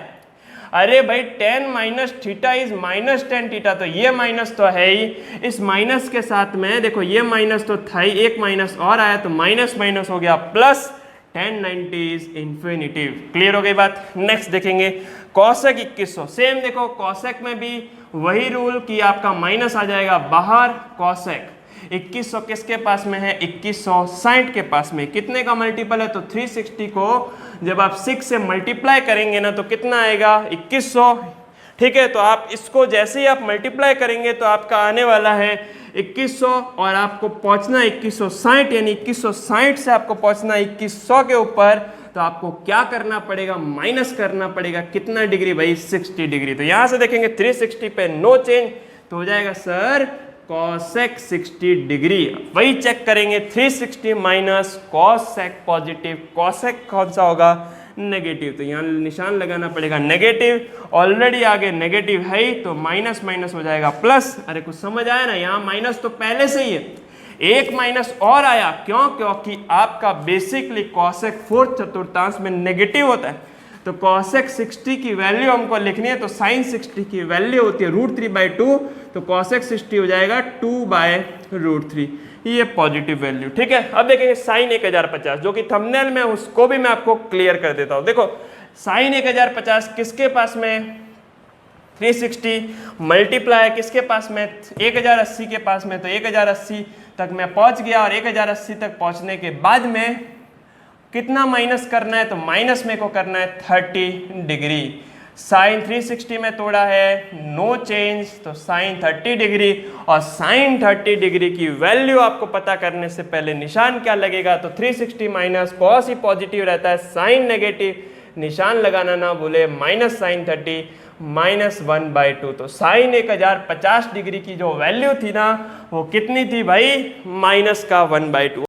अरे भाई tan minus theta is minus tan theta, तो ये माइनस तो है ही, इस माइनस के साथ में देखो ये माइनस तो था ही, एक माइनस और आया तो माइनस माइनस हो गया plus, tan 90 is infinitive. Clear हो गई बात। नेक्स्ट देखेंगे कॉसेक 2100, सेम देखो कॉसेक में भी वही रूल कि आपका माइनस आ जाएगा बाहर, कॉसेक 2100 किसके पास में है 2160 के पास में, कितने का मल्टीपल है तो 360 को जब आप 6 से मल्टीप्लाई करेंगे ना तो कितना आएगा 2100। ठीक है, तो आप इसको जैसे ही आप मल्टीप्लाई करेंगे तो आपका आने वाला है 2100, और आपको पहुंचना 2160, यानी 2160 से आपको पहुंचना 2100 के ऊपर, तो आपको क्या करना पड़ेगा माइनस करना पड़ेगा कितना डिग्री भाई 60 डिग्री। तो यहां से देखेंगे 360 पे नो चेंज तो हो जाएगा सर cosec 60 डिग्री। वही चेक करेंगे 360 माइनस cosec पॉजिटिव, cosec कौन सा होगा नेगेटिव, तो यहाँ निशान लगाना पड़ेगा नेगेटिव, ऑलरेडी आगे नेगेटिव है ही तो माइनस माइनस हो जाएगा प्लस। अरे कुछ समझ आया ना, यहाँ माइनस तो पहले से ही है, एक माइनस और आया क्यों, क्योंकि आपका बेसिकली cosec 4 चतुर्थांश में नेगेटिव होता है, तो cosec 60 की वैल्यू हमको लिखनी है, तो sin 60 की वैल्यू होती है √3/2, तो cosec 60 हो जाएगा 2/√3, ये पॉजिटिव वैल्यू। ठीक है, अब देखेंगे sin 1050 जो कि थंबनेल में, उसको भी मैं आपको क्लियर कर देता हूँ। देखो sin 1050 किसके पास में 360 मल्टीप्लाई किसके पास में 1080 के पास में, तो 1080 तक मैं पहुंच गया, और 1080 तक पहुंचने के बाद में कितना माइनस करना है तो माइनस में को करना है 30 डिग्री। साइन 360 में तोड़ा है नो चेंज, तो साइन 30 डिग्री, और साइन 30 डिग्री की वैल्यू आपको पता करने से पहले निशान क्या लगेगा, तो 360 माइनस कॉस ही पॉजिटिव रहता है, साइन नेगेटिव, निशान लगाना ना भूले, माइनस साइन 30 माइनस 1/2, तो साइन 1050 डिग्री की जो वैल्यू थी ना वो कितनी थी भाई माइनस का 1/2।